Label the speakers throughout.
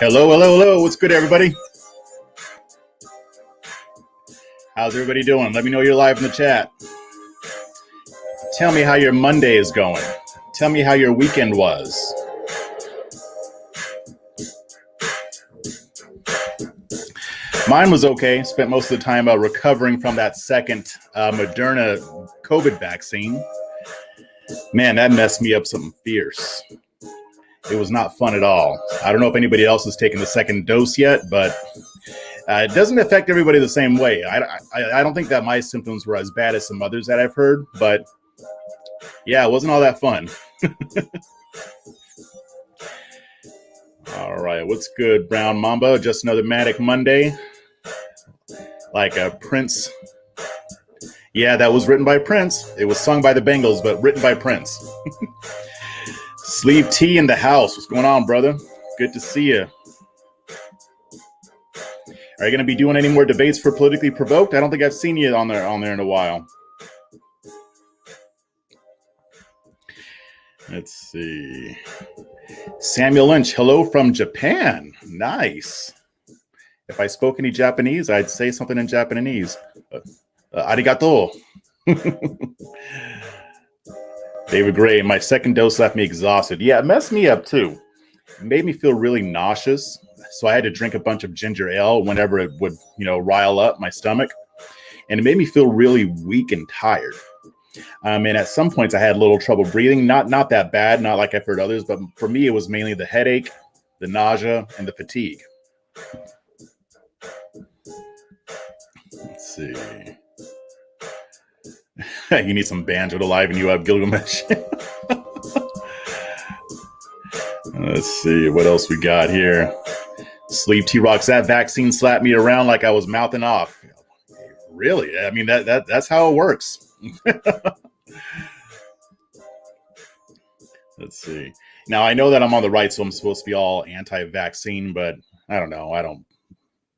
Speaker 1: Hello, hello, hello. What's good, everybody? How's everybody doing? Let me know you're live in the chat. Tell me how your Monday is going. Tell me how your weekend was. Mine was okay. Spent most of the time recovering from that second Moderna COVID vaccine. Man, that messed me up something fierce. It was not fun at all. I don't know if anybody else has taken the second dose yet, but it doesn't affect everybody the same way. I don't think that my symptoms were as bad as some others that I've heard, but yeah, it wasn't all that fun. All right, what's good, Brown Mamba? Just another Manic Monday. Like a Prince. Yeah, that was written by Prince. It was sung by the Bengals, but written by Prince. Sleeve T in the house. What's going on, brother? Good to see you. Are you going to be doing any more debates for Politically Provoked? I don't think I've seen you on there in a while. Let's see. Samuel Lynch, hello from Japan. Nice. If I spoke any Japanese, I'd say something in Japanese. Arigato. David Gray, my second dose left me exhausted. Yeah, it messed me up too. It made me feel really nauseous. So I had to drink a bunch of ginger ale whenever it would, rile up my stomach. And it made me feel really weak and tired. And at some points I had a little trouble breathing. Not that bad, not like I've heard others, but for me it was mainly the headache, the nausea, and the fatigue. Let's see. You need some banjo to liven you up, Gilgamesh. Let's see what else we got here. Sleep T-Rocks, that vaccine slapped me around like I was mouthing off. Really? I mean, that's how it works. Let's see. Now, I know that I'm on the right, so I'm supposed to be all anti-vaccine, but I don't know. I don't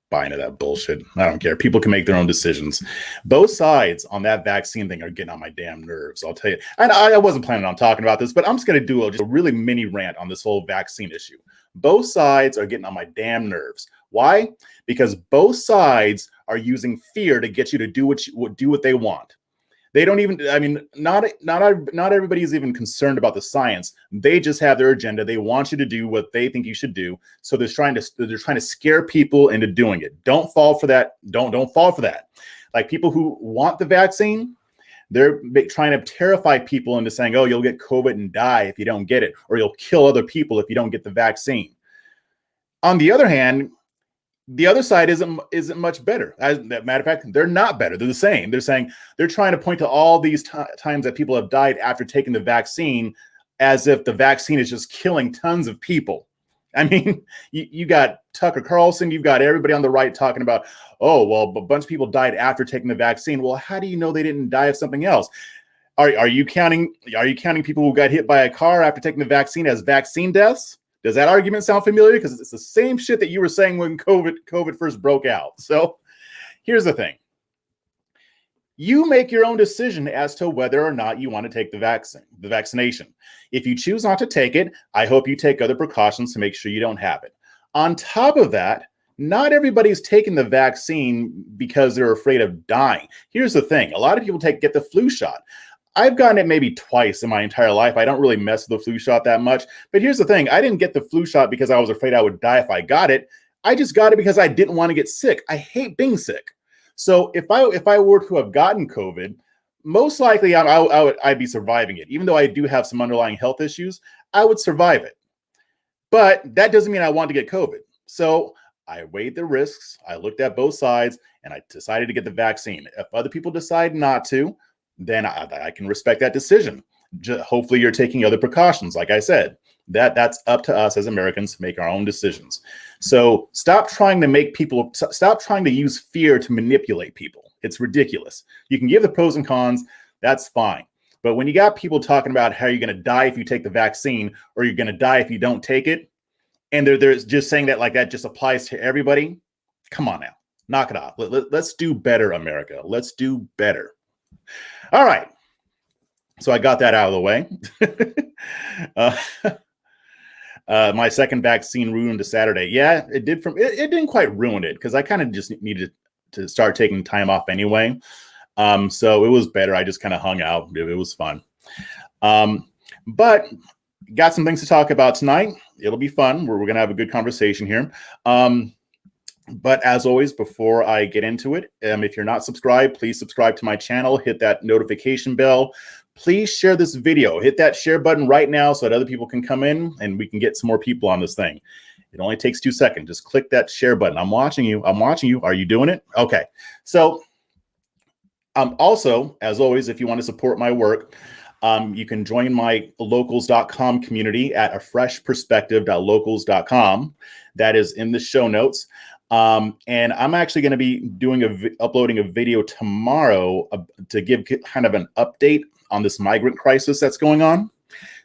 Speaker 1: buy into that bullshit. I don't care. People can make their own decisions. Both sides on that vaccine thing are getting on my damn nerves. I'll tell you. And I wasn't planning on talking about this, but I'm just going to do just a really mini rant on this whole vaccine issue. Both sides are getting on my damn nerves. Why? Because both sides are using fear to get you to do what they want. They don't even, I mean, not everybody's even concerned about the science. They just have their agenda. They want you to do what they think you should do. So they're trying to scare people into doing it. Don't fall for that. Don't fall for that. Like people who want the vaccine, they're trying to terrify people into saying, oh, you'll get COVID and die if you don't get it, or you'll kill other people if you don't get the vaccine. On the other hand, the other side isn't much better. As a matter of fact, they're not better. They're the same. They're saying they're trying to point to all these times that people have died after taking the vaccine as if the vaccine is just killing tons of people. I mean, you got Tucker Carlson, you've got everybody on the right talking about, oh, well, a bunch of people died after taking the vaccine. Well, how do you know they didn't die of something else? Are you counting people who got hit by a car after taking the vaccine as vaccine deaths? Does that argument sound familiar? Because it's the same shit that you were saying when COVID first broke out. So here's the thing. You make your own decision as to whether or not you want to take the vaccination. If you choose not to take it, I hope you take other precautions to make sure you don't have it. On top of that, not everybody's taking the vaccine because they're afraid of dying. Here's the thing. A lot of people get the flu shot. I've gotten it maybe twice in my entire life. I don't really mess with the flu shot that much. But here's the thing. I didn't get the flu shot because I was afraid I would die if I got it. I just got it because I didn't want to get sick. I hate being sick. So if I were to have gotten COVID, most likely I'd be surviving it. Even though I do have some underlying health issues, I would survive it. But that doesn't mean I want to get COVID. So I weighed the risks. I looked at both sides and I decided to get the vaccine. If other people decide not to, then I can respect that decision. Hopefully you're taking other precautions. Like I said, that's up to us as Americans to make our own decisions. So stop trying to use fear to manipulate people. It's ridiculous. You can give the pros and cons. That's fine. But when you got people talking about how you're going to die if you take the vaccine or you're going to die if you don't take it, and they're just saying that like that just applies to everybody, come on now. Knock it off. Let's do better, America. Let's do better. All right. So I got that out of the way. My second vaccine ruined a Saturday. Yeah, it did. It didn't quite ruin it because I kind of just needed to start taking time off anyway. So it was better. I just kind of hung out. It was fun. But got some things to talk about tonight. It'll be fun. We're going to have a good conversation here. But as always, before I get into it, if you're not subscribed, please subscribe to my channel. Hit that notification bell. Please share this video. Hit that share button right now so that other people can come in and we can get some more people on this thing. It only takes 2 seconds. Just click that share button. I'm watching you. I'm watching you. Are you doing it? Okay. So also, as always, if you want to support my work, you can join my locals.com community at afreshperspective.locals.com. That is in the show notes. And I'm actually going to be uploading a video tomorrow to give kind of an update on this migrant crisis that's going on.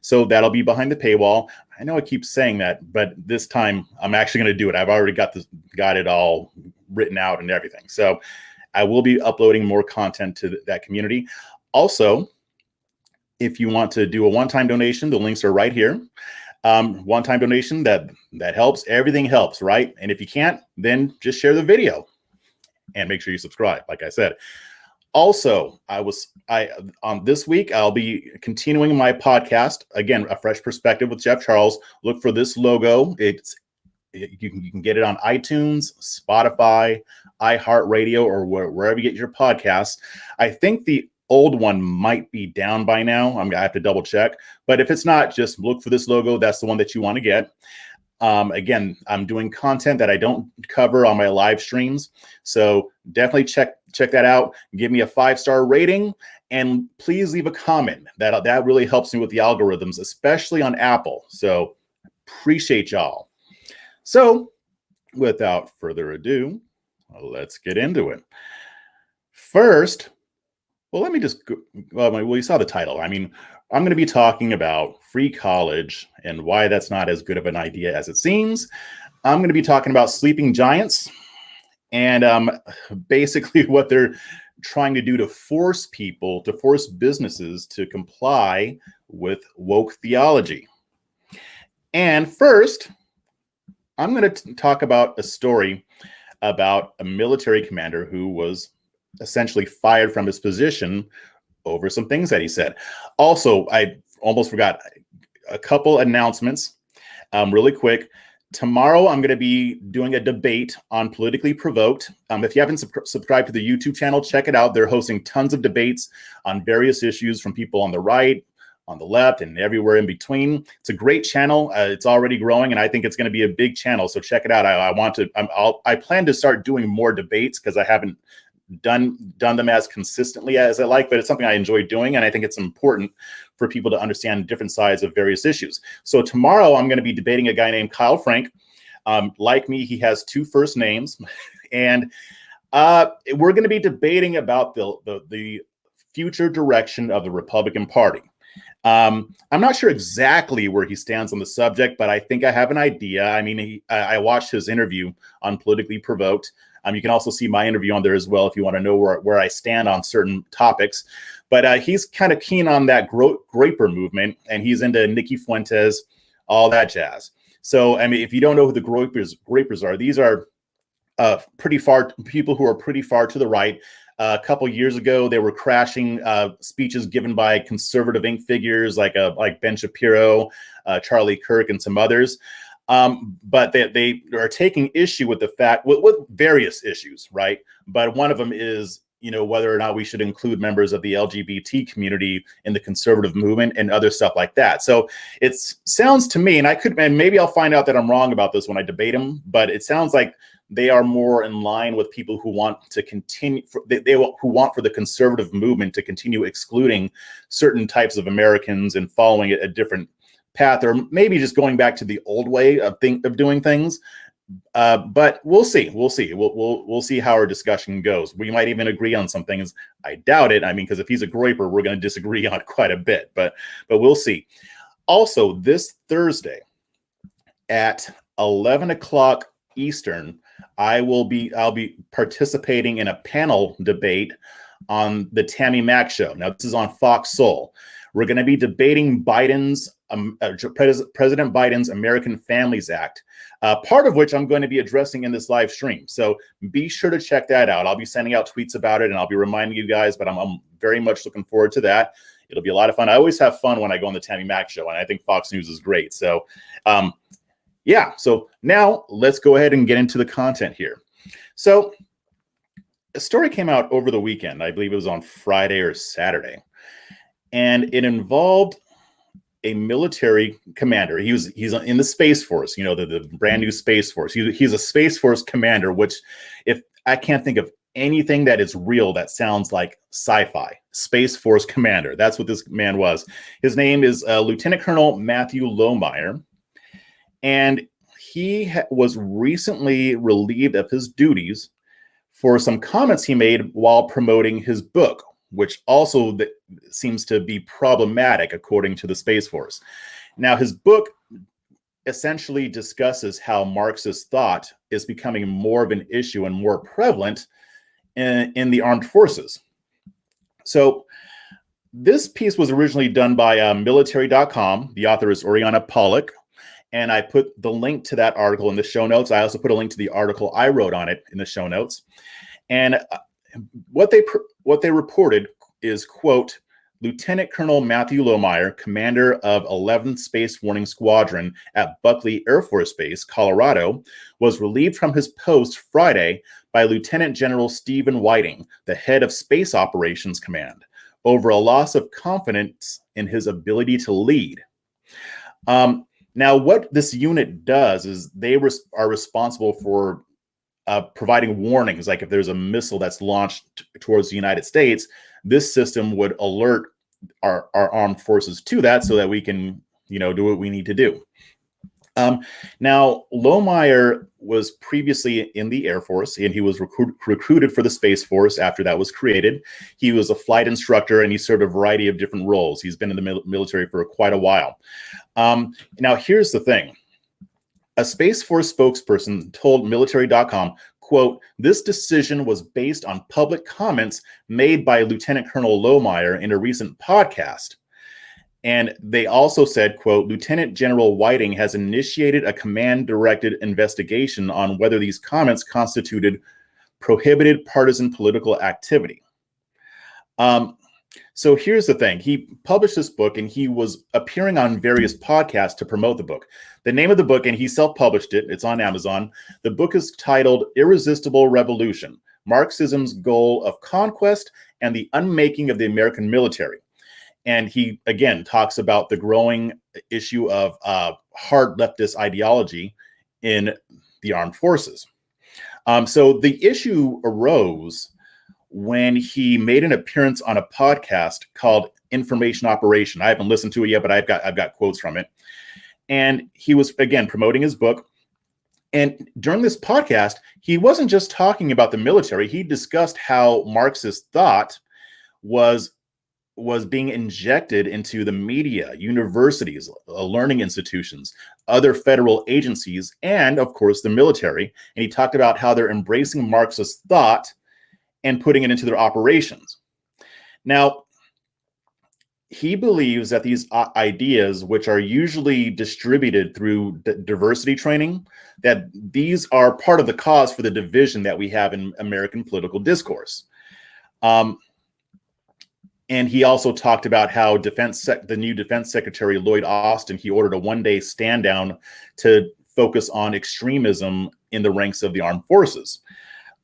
Speaker 1: So that'll be behind the paywall. I know I keep saying that, but this time I'm actually going to do it. I've already got it all written out and everything. So I will be uploading more content to that community. Also, if you want to do a one-time donation, the links are right here. One-time donation that helps. Everything helps, right? And if you can't, then just share the video and make sure you subscribe. Like I said. Also, on this week, I'll be continuing my podcast again, A Fresh Perspective with Jeff Charles. Look for this logo. You can get it on iTunes, Spotify, iHeartRadio, or wherever you get your podcasts. I think the old one might be down by now. I have to double check. But if it's not, just look for this logo. That's the one that you want to get. Again, I'm doing content that I don't cover on my live streams. So definitely check that out. Give me a 5-star rating. And please leave a comment. That really helps me with the algorithms, especially on Apple. So appreciate y'all. So without further ado, let's get into it. First, well, let me just go. Well, you saw the title. I mean, I'm going to be talking about free college and why that's not as good of an idea as it seems. I'm going to be talking about sleeping giants and basically what they're trying to do to force businesses to comply with woke theology. And first, I'm going to talk about a story about a military commander who was essentially fired from his position over some things that he said. Also, I almost forgot a couple announcements really quick. Tomorrow, I'm going to be doing a debate on Politically Provoked. If you haven't subscribed to the YouTube channel, check it out. They're hosting tons of debates on various issues from people on the right, on the left, and everywhere in between. It's a great channel. It's already growing, and I think it's going to be a big channel. So check it out. I plan to start doing more debates because I haven't done them as consistently as I like, but it's something I enjoy doing, and I think it's important for people to understand different sides of various issues. So tomorrow I'm going to be debating a guy named Kyle Frank. Like me, he has 2 first names, and we're going to be debating about the future direction of the Republican Party. I'm not sure exactly where he stands on the subject, but I think I have an idea. I mean, I watched his interview on Politically Provoked. You can also see my interview on there as well if you want to know where I stand on certain topics. But he's kind of keen on that Graper movement, and he's into Nikki Fuentes, all that jazz. So, I mean, if you don't know who the Grapers are, these are people who are pretty far to the right. A couple years ago, they were crashing speeches given by conservative Inc. figures like Ben Shapiro, Charlie Kirk, and some others. But they are taking issue with the fact with various issues, right? But one of them is, whether or not we should include members of the LGBT community in the conservative movement and other stuff like that. So it sounds to me, and maybe I'll find out that I'm wrong about this when I debate them, but it sounds like they are more in line with people who want to continue, who want for the conservative movement to continue excluding certain types of Americans and following a different path, or maybe just going back to the old way of doing things. But we'll see. We'll see how our discussion goes. We might even agree on some things. I doubt it. I mean, because if he's a Groiper, we're going to disagree on quite a bit. But we'll see. Also, this Thursday at 11 o'clock Eastern, I'll be participating in a panel debate on the Tammy Mack show. Now, this is on Fox Soul. We're going to be debating President Biden's American Families Act, part of which I'm going to be addressing in this live stream. So be sure to check that out. I'll be sending out tweets about it, and I'll be reminding you guys, but I'm very much looking forward to that. It'll be a lot of fun. I always have fun when I go on the Tammy Mack show, and I think Fox News is great. So yeah, so now let's go ahead and get into the content here. So a story came out over the weekend. I believe it was on Friday or Saturday, and it involved a military commander. He's in the Space Force, you know, the brand new Space Force. He's a Space Force commander, which, if I can't think of anything that is real that sounds like sci-fi. Space Force commander. That's what this man was. His name is Lieutenant Colonel Matthew Lohmeyer, and he was recently relieved of his duties for some comments he made while promoting his book, which also seems to be problematic according to the Space Force. Now, his book essentially discusses how Marxist thought is becoming more of an issue and more prevalent in the armed forces. So this piece was originally done by military.com. The author is Oriana Pollock, and I put the link to that article in the show notes. I also put a link to the article I wrote on it in the show notes. And what they reported is, quote, Lieutenant Colonel Matthew Lohmeyer, commander of 11th Space Warning Squadron at Buckley Air Force Base, Colorado, was relieved from his post Friday by Lieutenant General Stephen Whiting, the head of Space Operations Command, over a loss of confidence in his ability to lead. Now, what this unit does is they are responsible for providing warnings. Like if there's a missile that's launched towards the United States, this system would alert our armed forces to that so that we can, you know, do what we need to do. Now, Lohmeyer was previously in the Air Force, and he was recruited for the Space Force after that was created. He was a flight instructor, and he served a variety of different roles. He's been in the military for quite a while. Now, here's the thing. A Space Force spokesperson told military.com, quote, this decision was based on public comments made by Lieutenant Colonel Lohmeyer in a recent podcast. And they also said, quote, Lieutenant General Whiting has initiated a command-directed investigation on whether these comments constituted prohibited partisan political activity. So here's the thing. He published this book, and he was appearing on various podcasts to promote the book. The name of the book, and he self-published it, it's on Amazon. The book is titled Irresistible Revolution, Marxism's Goal of Conquest and the Unmaking of the American Military. And he, again, talks about the growing issue of hard leftist ideology in the armed forces. So the issue arose when he made an appearance on a podcast called Information Operation. I haven't listened to it yet, but I've got quotes from it. And he was, again, promoting his book. And during this podcast, he wasn't just talking about the military. He discussed how Marxist thought was being injected into the media, universities, learning institutions, other federal agencies, and, of course, the military. And he talked about how they're embracing Marxist thought and putting it into their operations. Now, he believes that these ideas, which are usually distributed through diversity training, that these are part of the cause for the division that we have in American political discourse. And he also talked about how the new Defense Secretary Lloyd Austin, he ordered a one-day stand down to focus on extremism in the ranks of the armed forces.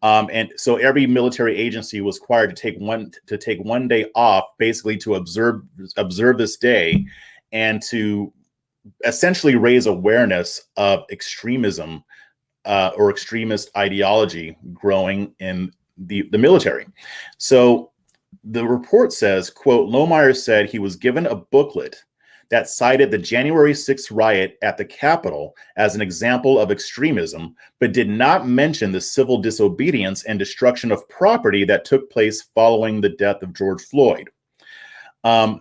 Speaker 1: And so every military agency was required to take one day off, basically to observe this day, and to essentially raise awareness of extremism or extremist ideology growing in the military. So the report says, quote, Lohmeyer said he was given a booklet that cited the January 6th riot at the Capitol as an example of extremism, but did not mention the civil disobedience and destruction of property that took place following the death of George Floyd. When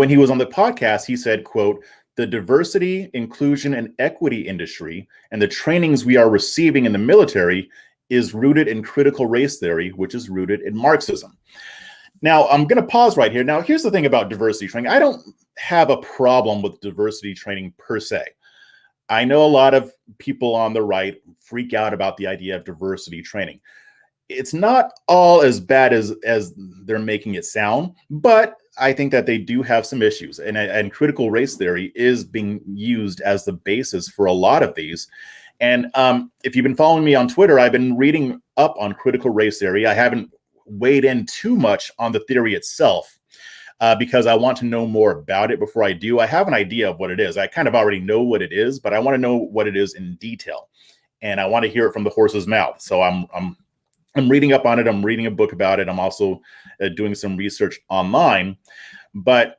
Speaker 1: he was on the podcast, he said, quote, the diversity, inclusion, and equity industry and the trainings we are receiving in the military is rooted in critical race theory, which is rooted in Marxism. Now, I'm going to pause right here. Now, here's the thing about diversity training. I don't have a problem with diversity training per se. I know a lot of people on the right freak out about the idea of diversity training. It's not all as bad as they're making it sound, but I think that they do have some issues. And critical race theory is being used as the basis for a lot of these. And if you've been following me on Twitter, I've been reading up on critical race theory. I haven't weighed in too much on the theory itself because I want to know more about it before I do. I have an idea of what it is. I kind of already know what it is, but I want to know what it is in detail. And I want to hear it from the horse's mouth. So I'm reading up on it. I'm reading a book about it. I'm also doing some research online. But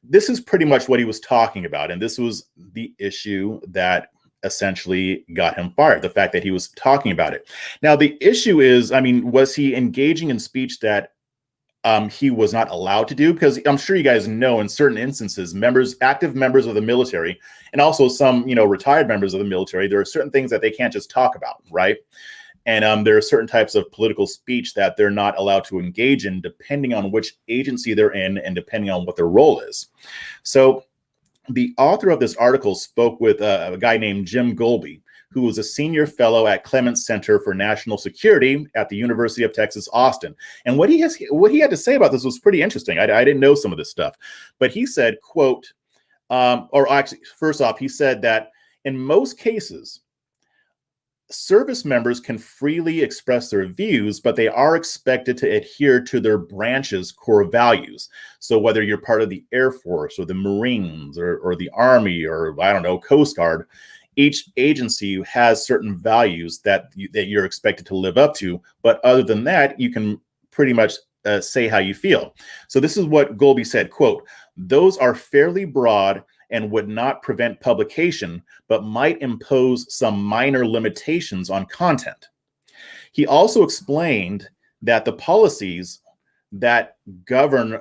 Speaker 1: this is pretty much what he was talking about. And this was the issue that essentially got him fired, the fact that he was talking about it. Now, the issue is, I mean, was he engaging in speech that he was not allowed to do? Because I'm sure you guys know in certain instances, active members of the military, and also some, retired members of the military, there are certain things that they can't just talk about, right? And there are certain types of political speech that they're not allowed to engage in, depending on which agency they're in and depending on what their role is. So the author of this article spoke with a guy named Jim Golby, who was a senior fellow at Clements Center for National Security at the University of Texas, Austin. And what he had to say about this was pretty interesting. I didn't know some of this stuff, but he said, quote, or actually, first off, he said that in most cases, service members can freely express their views, but they are expected to adhere to their branch's core values. So whether you're part of the Air Force or the Marines or the Army or, I don't know, Coast Guard, each agency has certain values that you're expected to live up to. But other than that, you can pretty much say how you feel. So this is what Golby said, quote, "Those are fairly broad and would not prevent publication, but might impose some minor limitations on content." He also explained that the policies that govern,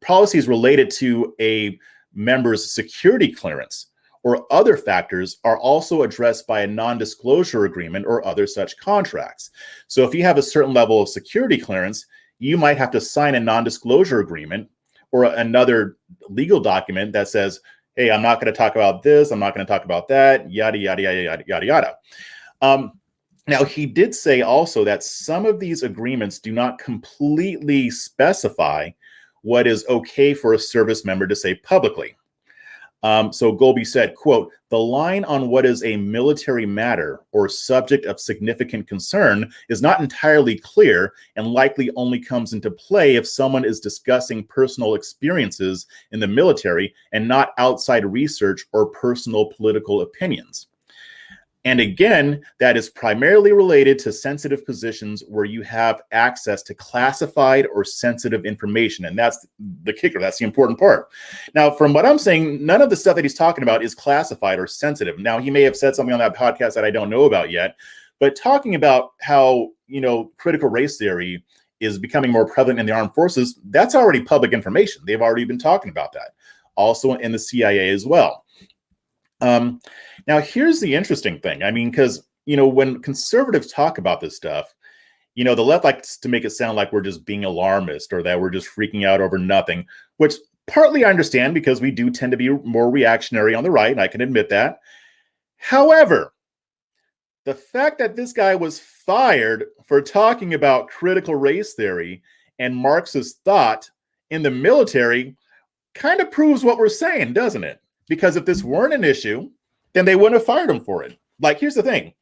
Speaker 1: policies related to a member's security clearance or other factors are also addressed by a non-disclosure agreement or other such contracts. So if you have a certain level of security clearance, you might have to sign a non-disclosure agreement or another legal document that says, hey, I'm not going to talk about this, I'm not going to talk about that, yada, yada, yada, yada, yada, yada. Now, he did say also that some of these agreements do not completely specify what is okay for a service member to say publicly. So Golby said, quote, "The line on what is a military matter or subject of significant concern is not entirely clear and likely only comes into play if someone is discussing personal experiences in the military and not outside research or personal political opinions. And again, that is primarily related to sensitive positions where you have access to classified or sensitive information." And that's the kicker. That's the important part. Now, from what I'm saying, none of the stuff that he's talking about is classified or sensitive. Now, he may have said something on that podcast that I don't know about yet, but talking about how, critical race theory is becoming more prevalent in the armed forces, that's already public information. They've already been talking about that. Also in the CIA as well. Now, here's the interesting thing. I mean, because, when conservatives talk about this stuff, the left likes to make it sound like we're just being alarmist or that we're just freaking out over nothing, which partly I understand because we do tend to be more reactionary on the right, and I can admit that. However, the fact that this guy was fired for talking about critical race theory and Marxist thought in the military kind of proves what we're saying, doesn't it? Because if this weren't an issue, then they wouldn't have fired him for it. Like, here's the thing.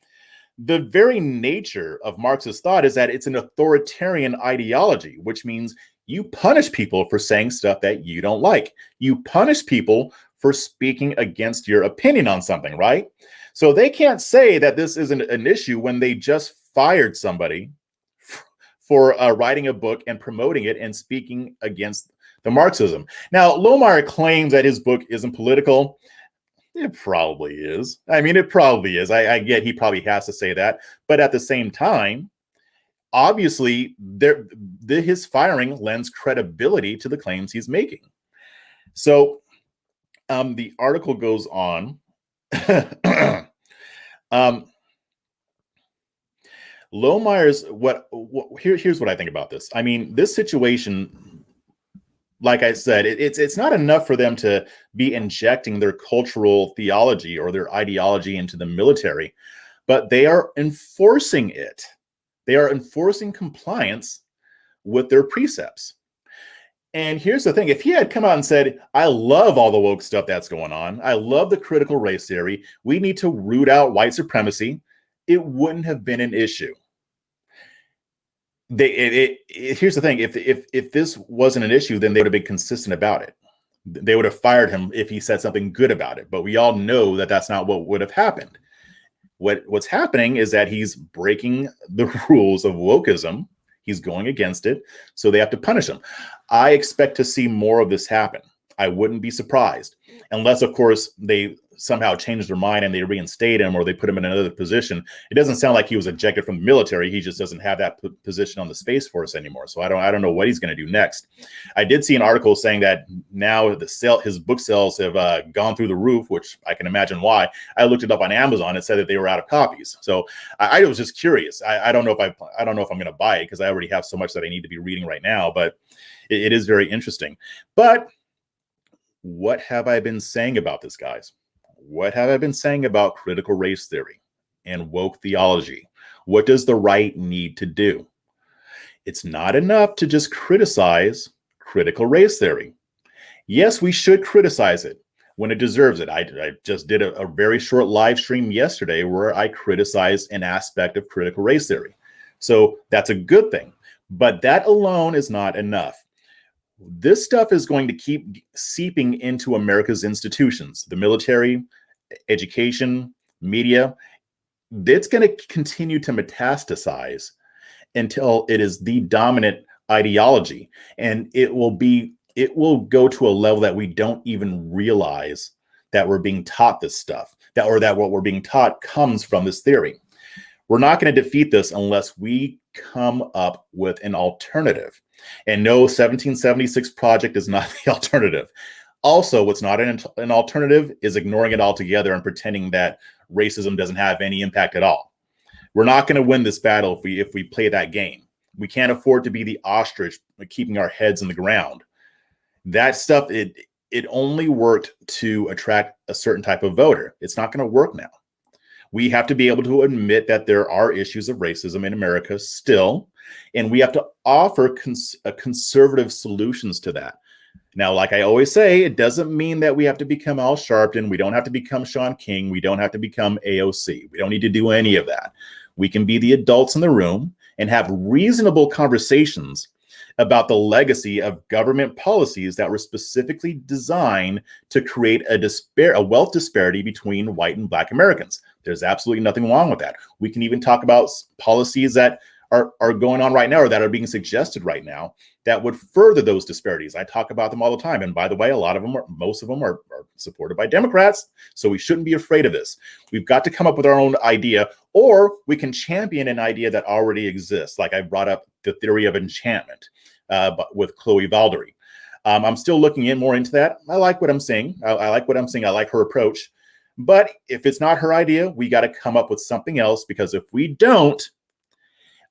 Speaker 1: The very nature of Marxist thought is that it's an authoritarian ideology, which means you punish people for saying stuff that you don't like. You punish people for speaking against your opinion on something, right? So they can't say that this isn't an issue when they just fired somebody for writing a book and promoting it and speaking against the Marxism. Now, Lohmeyer claims that his book isn't political. It probably is. I mean, it probably is. I get he probably has to say that. But at the same time, obviously, his firing lends credibility to the claims he's making. So the article goes on. Lohmeyer's here's what I think about this. I mean, this situation, like I said, it's not enough for them to be injecting their cultural theology or their ideology into the military, but they are enforcing it. They are enforcing compliance with their precepts. And here's the thing. If he had come out and said, I love all the woke stuff that's going on, I love the critical race theory, we need to root out white supremacy, it wouldn't have been an issue. Here's the thing. If this wasn't an issue, then they would have been consistent about it. They would have fired him if he said something good about it. But we all know that that's not what would have happened. What's happening is that he's breaking the rules of wokeism. He's going against it, so they have to punish him. I expect to see more of this happen. I wouldn't be surprised, unless, of course, they somehow change their mind and they reinstate him or they put him in another position. It doesn't sound like he was ejected from the military. He just doesn't have that position on the Space Force anymore. So I don't know what he's going to do next. I did see an article saying that now his book sales have gone through the roof, which I can imagine why. I looked it up on Amazon. It said that they were out of copies. So I was just curious. I don't know if I'm going to buy it because I already have so much that I need to be reading right now. But it is very interesting. But what have I been saying about this, guys? What have I been saying about critical race theory and woke theology? What does the right need to do? It's not enough to just criticize critical race theory. Yes, we should criticize it when it deserves it. I just did a very short live stream yesterday where I criticized an aspect of critical race theory. So that's a good thing. But that alone is not enough. This stuff is going to keep seeping into America's institutions, the military, education, media. It's going to continue to metastasize until it is the dominant ideology. And it will go to a level that we don't even realize that we're being taught this stuff, that what we're being taught comes from this theory. We're not going to defeat this unless we come up with an alternative. And no, 1776 Project is not the alternative. Also, what's not an alternative is ignoring it altogether and pretending that racism doesn't have any impact at all. We're not going to win this battle if we play that game. We can't afford to be the ostrich keeping our heads in the ground. That stuff, it only worked to attract a certain type of voter. It's not going to work now. We have to be able to admit that there are issues of racism in America still, and we have to offer conservative solutions to that. Now, like I always say, it doesn't mean that we have to become Al Sharpton. We don't have to become Sean King. We don't have to become AOC. We don't need to do any of that. We can be the adults in the room and have reasonable conversations about the legacy of government policies that were specifically designed to create a wealth disparity between white and black Americans. There's absolutely nothing wrong with that. We can even talk about policies that are going on right now or that are being suggested right now that would further those disparities. I talk about them all the time. And by the way, most of them are supported by Democrats. So we shouldn't be afraid of this. We've got to come up with our own idea, or we can champion an idea that already exists. Like I brought up the theory of enchantment but with Chloe Valdery. I'm still looking more into that. I like what I'm saying. I like what I'm saying. I like her approach. But if it's not her idea, we got to come up with something else, because if we don't,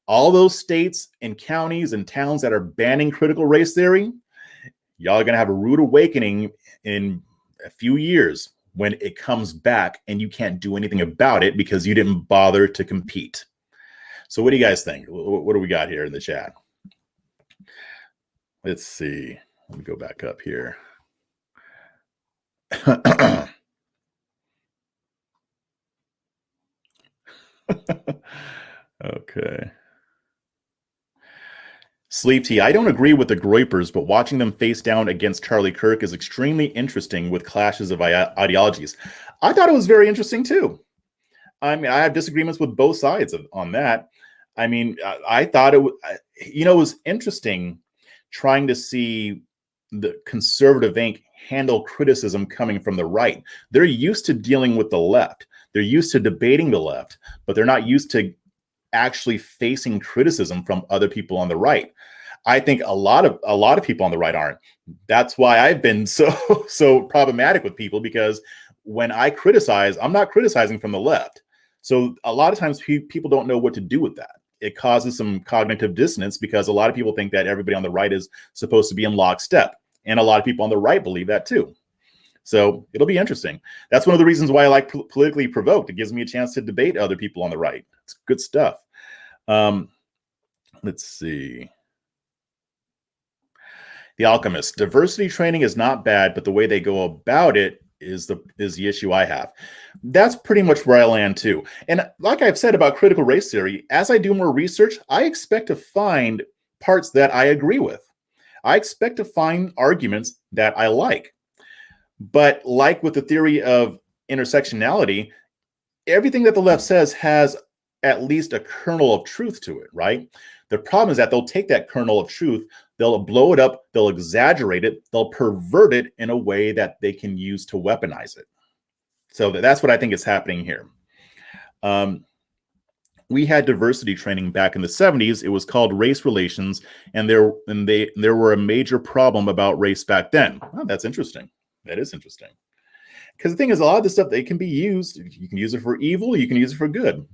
Speaker 1: all those states and counties and towns that are banning critical race theory, y'all are going to have a rude awakening in a few years when it comes back and you can't do anything about it because you didn't bother to compete. So what do you guys think? What do we got here in the chat? Let's see. Let me go back up here. Okay. Sleep Tea. I don't agree with the Groypers, but watching them face down against Charlie Kirk is extremely interesting with clashes of ideologies. I thought it was very interesting too. I mean, I have disagreements with both sides on that. I mean, I thought it was interesting trying to see the conservative Inc. handle criticism coming from the right. They're used to dealing with the left. They're used to debating the left, but they're not used to actually facing criticism from other people on the right. I think a lot of people on the right aren't. That's why I've been so problematic with people, because when I criticize, I'm not criticizing from the left. So a lot of times people don't know what to do with that. it causes some cognitive dissonance because a lot of people think that everybody on the right is supposed to be in lockstep. And a lot of people on the right believe that too. So it'll be interesting. That's one of the reasons why I like Politically Provoked. It gives me a chance to debate other people on the right. It's good stuff. Let's see. The Alchemist. Diversity training is not bad, but the way they go about it is the issue I have. That's pretty much where I land too. And like I've said about critical race theory, as I do more research, I expect to find parts that I agree with. I expect to find arguments that I like. But like with the theory of intersectionality, everything that the left says has at least a kernel of truth to it, right? The problem is that they'll take that kernel of truth, they'll blow it up, they'll exaggerate it, they'll pervert it in a way that they can use to weaponize it. So that's what I think is happening here. We had diversity training back in the 70s. It was called race relations, and there were a major problem about race back then. Oh, that's interesting. That is interesting. Because the thing is, a lot of this stuff, they can be used. You can use it for evil. You can use it for good.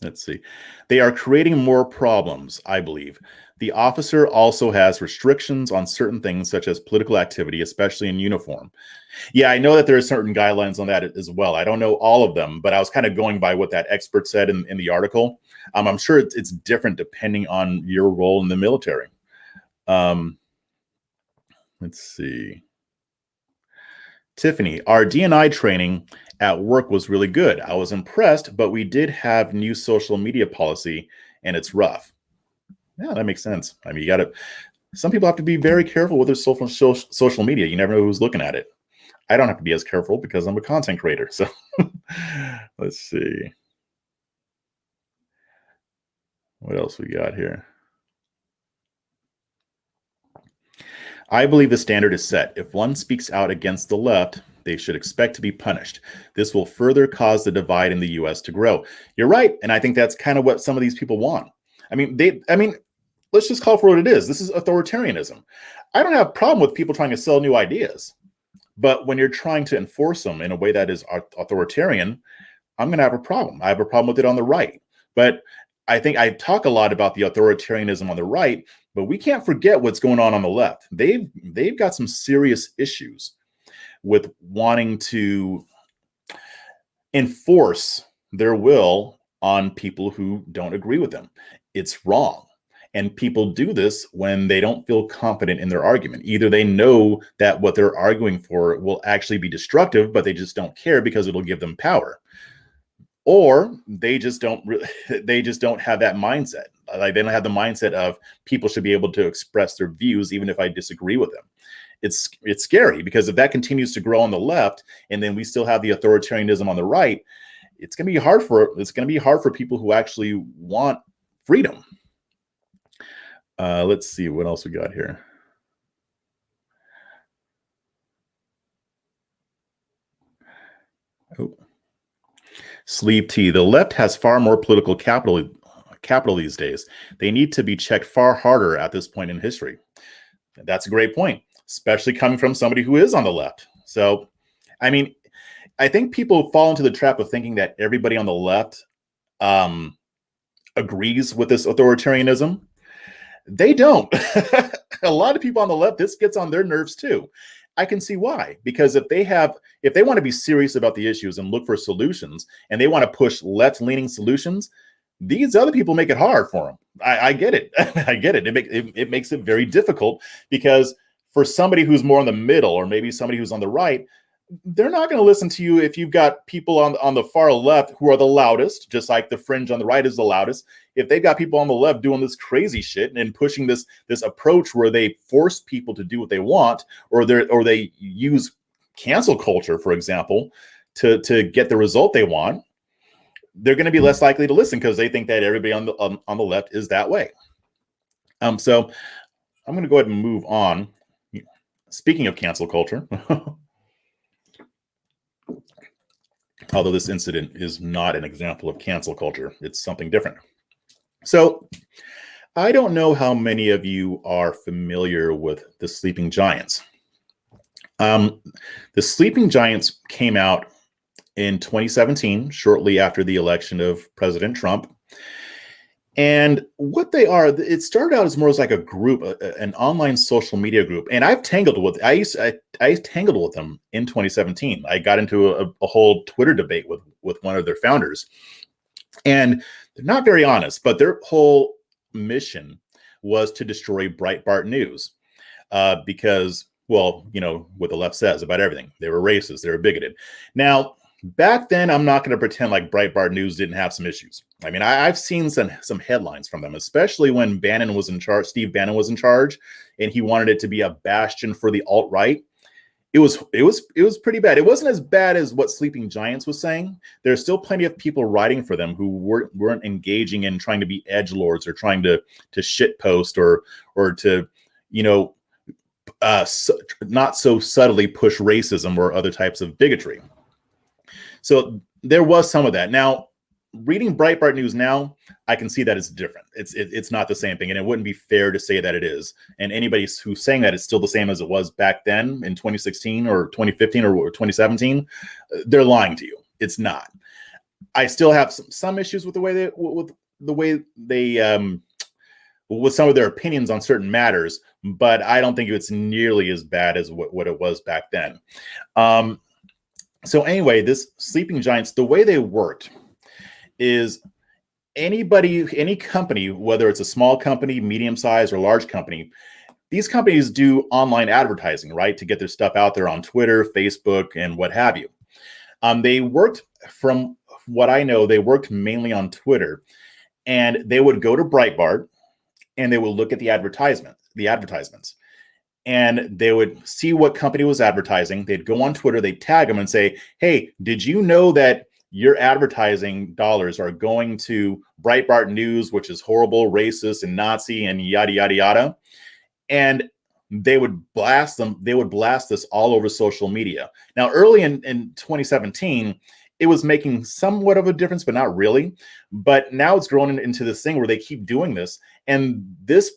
Speaker 1: Let's see. They are creating more problems, I believe. The officer also has restrictions on certain things, such as political activity, especially in uniform. Yeah, I know that there are certain guidelines on that as well. I don't know all of them, but I was kind of going by what that expert said in the article. I'm sure it's different depending on your role in the military. Let's see. Tiffany, our D&I training at work was really good. I was impressed, but we did have new social media policy and it's rough. Yeah, that makes sense. I mean, some people have to be very careful with their social media. You never know who's looking at it. I don't have to be as careful because I'm a content creator. So let's see. What else we got here? I believe the standard is set. If one speaks out against the left, they should expect to be punished. This will further cause the divide in the US to grow. You're right. And I think that's kind of what some of these people want. I mean, let's just call for what it is. This is authoritarianism. I don't have a problem with people trying to sell new ideas. But when you're trying to enforce them in a way that is authoritarian, I'm going to have a problem. I have a problem with it on the right. But I think I talk a lot about the authoritarianism on the right, but we can't forget what's going on the left. They've got some serious issues with wanting to enforce their will on people who don't agree with them. It's wrong. And people do this when they don't feel confident in their argument. Either they know that what they're arguing for will actually be destructive, but they just don't care because it'll give them power. Or they just don't have that mindset. Like they don't have the mindset of people should be able to express their views even if I disagree with them. It's scary because if that continues to grow on the left and then we still have the authoritarianism on the right, it's going to be hard for people who actually want freedom. Let's see what else we got here. Oh. Sleep tea. The left has far more political capital these days. They need to be checked far harder at this point in history. That's a great point, especially coming from somebody who is on the left. So, I mean, I think people fall into the trap of thinking that everybody on the left agrees with this authoritarianism. They don't. A lot of people on the left, this gets on their nerves too. I can see why, because if they want to be serious about the issues and look for solutions and they want to push left-leaning solutions, these other people make it hard for them. I get it. I get it. It makes it very difficult because for somebody who's more in the middle or maybe somebody who's on the right, they're not going to listen to you if you've got people on the far left who are the loudest, just like the fringe on the right is the loudest. If they've got people on the left doing this crazy shit and pushing this approach where they force people to do what they want, or they use cancel culture, for example, to get the result they want, they're going to be less likely to listen because they think that everybody on the left is that way. So I'm going to go ahead and move on. Speaking of cancel culture. Although this incident is not an example of cancel culture, it's something different. So I don't know how many of you are familiar with the Sleeping Giants. The Sleeping Giants came out in 2017, shortly after the election of President Trump. And what they are, it started out as more as like a group, an online social media group. And I've tangled with, I tangled with them in 2017. I got into a whole Twitter debate with one of their founders. And they're not very honest, but their whole mission was to destroy Breitbart News because, well, you know, what the left says about everything. They were racist. They were bigoted. Now, back then, I'm not going to pretend like Breitbart News didn't have some issues. I mean, I've seen some headlines from them, especially when Bannon was in charge, Steve Bannon was in charge, and he wanted it to be a bastion for the alt-right. It was pretty bad. It wasn't as bad as what Sleeping Giants was saying. There's still plenty of people writing for them who weren't engaging in trying to be edgelords or trying to shitpost or to, you know, not so subtly push racism or other types of bigotry. So there was some of that. Now, reading Breitbart News now, I can see that it's different. It's not the same thing, and it wouldn't be fair to say that it is. And anybody who's saying that it's still the same as it was back then in 2016 or 2015 or 2017, they're lying to you. It's not. I still have some issues with the way they with some of their opinions on certain matters, but I don't think it's nearly as bad as what it was back then. So anyway, this Sleeping Giants, the way they worked is any company, whether it's a small company, medium size, or large company, these companies do online advertising, right? To get their stuff out there on Twitter, Facebook, and what have you. They worked, from what I know, they worked mainly on Twitter, and they would go to Breitbart and they would look at the advertisements. And they would see what company was advertising. They'd go on Twitter, they'd tag them and say, hey, did you know that your advertising dollars are going to Breitbart News, which is horrible, racist, and Nazi, and yada, yada, yada? And they would blast them. They would blast this all over social media. Now, early in 2017, it was making somewhat of a difference, but not really. But now it's grown into this thing where they keep doing this. And this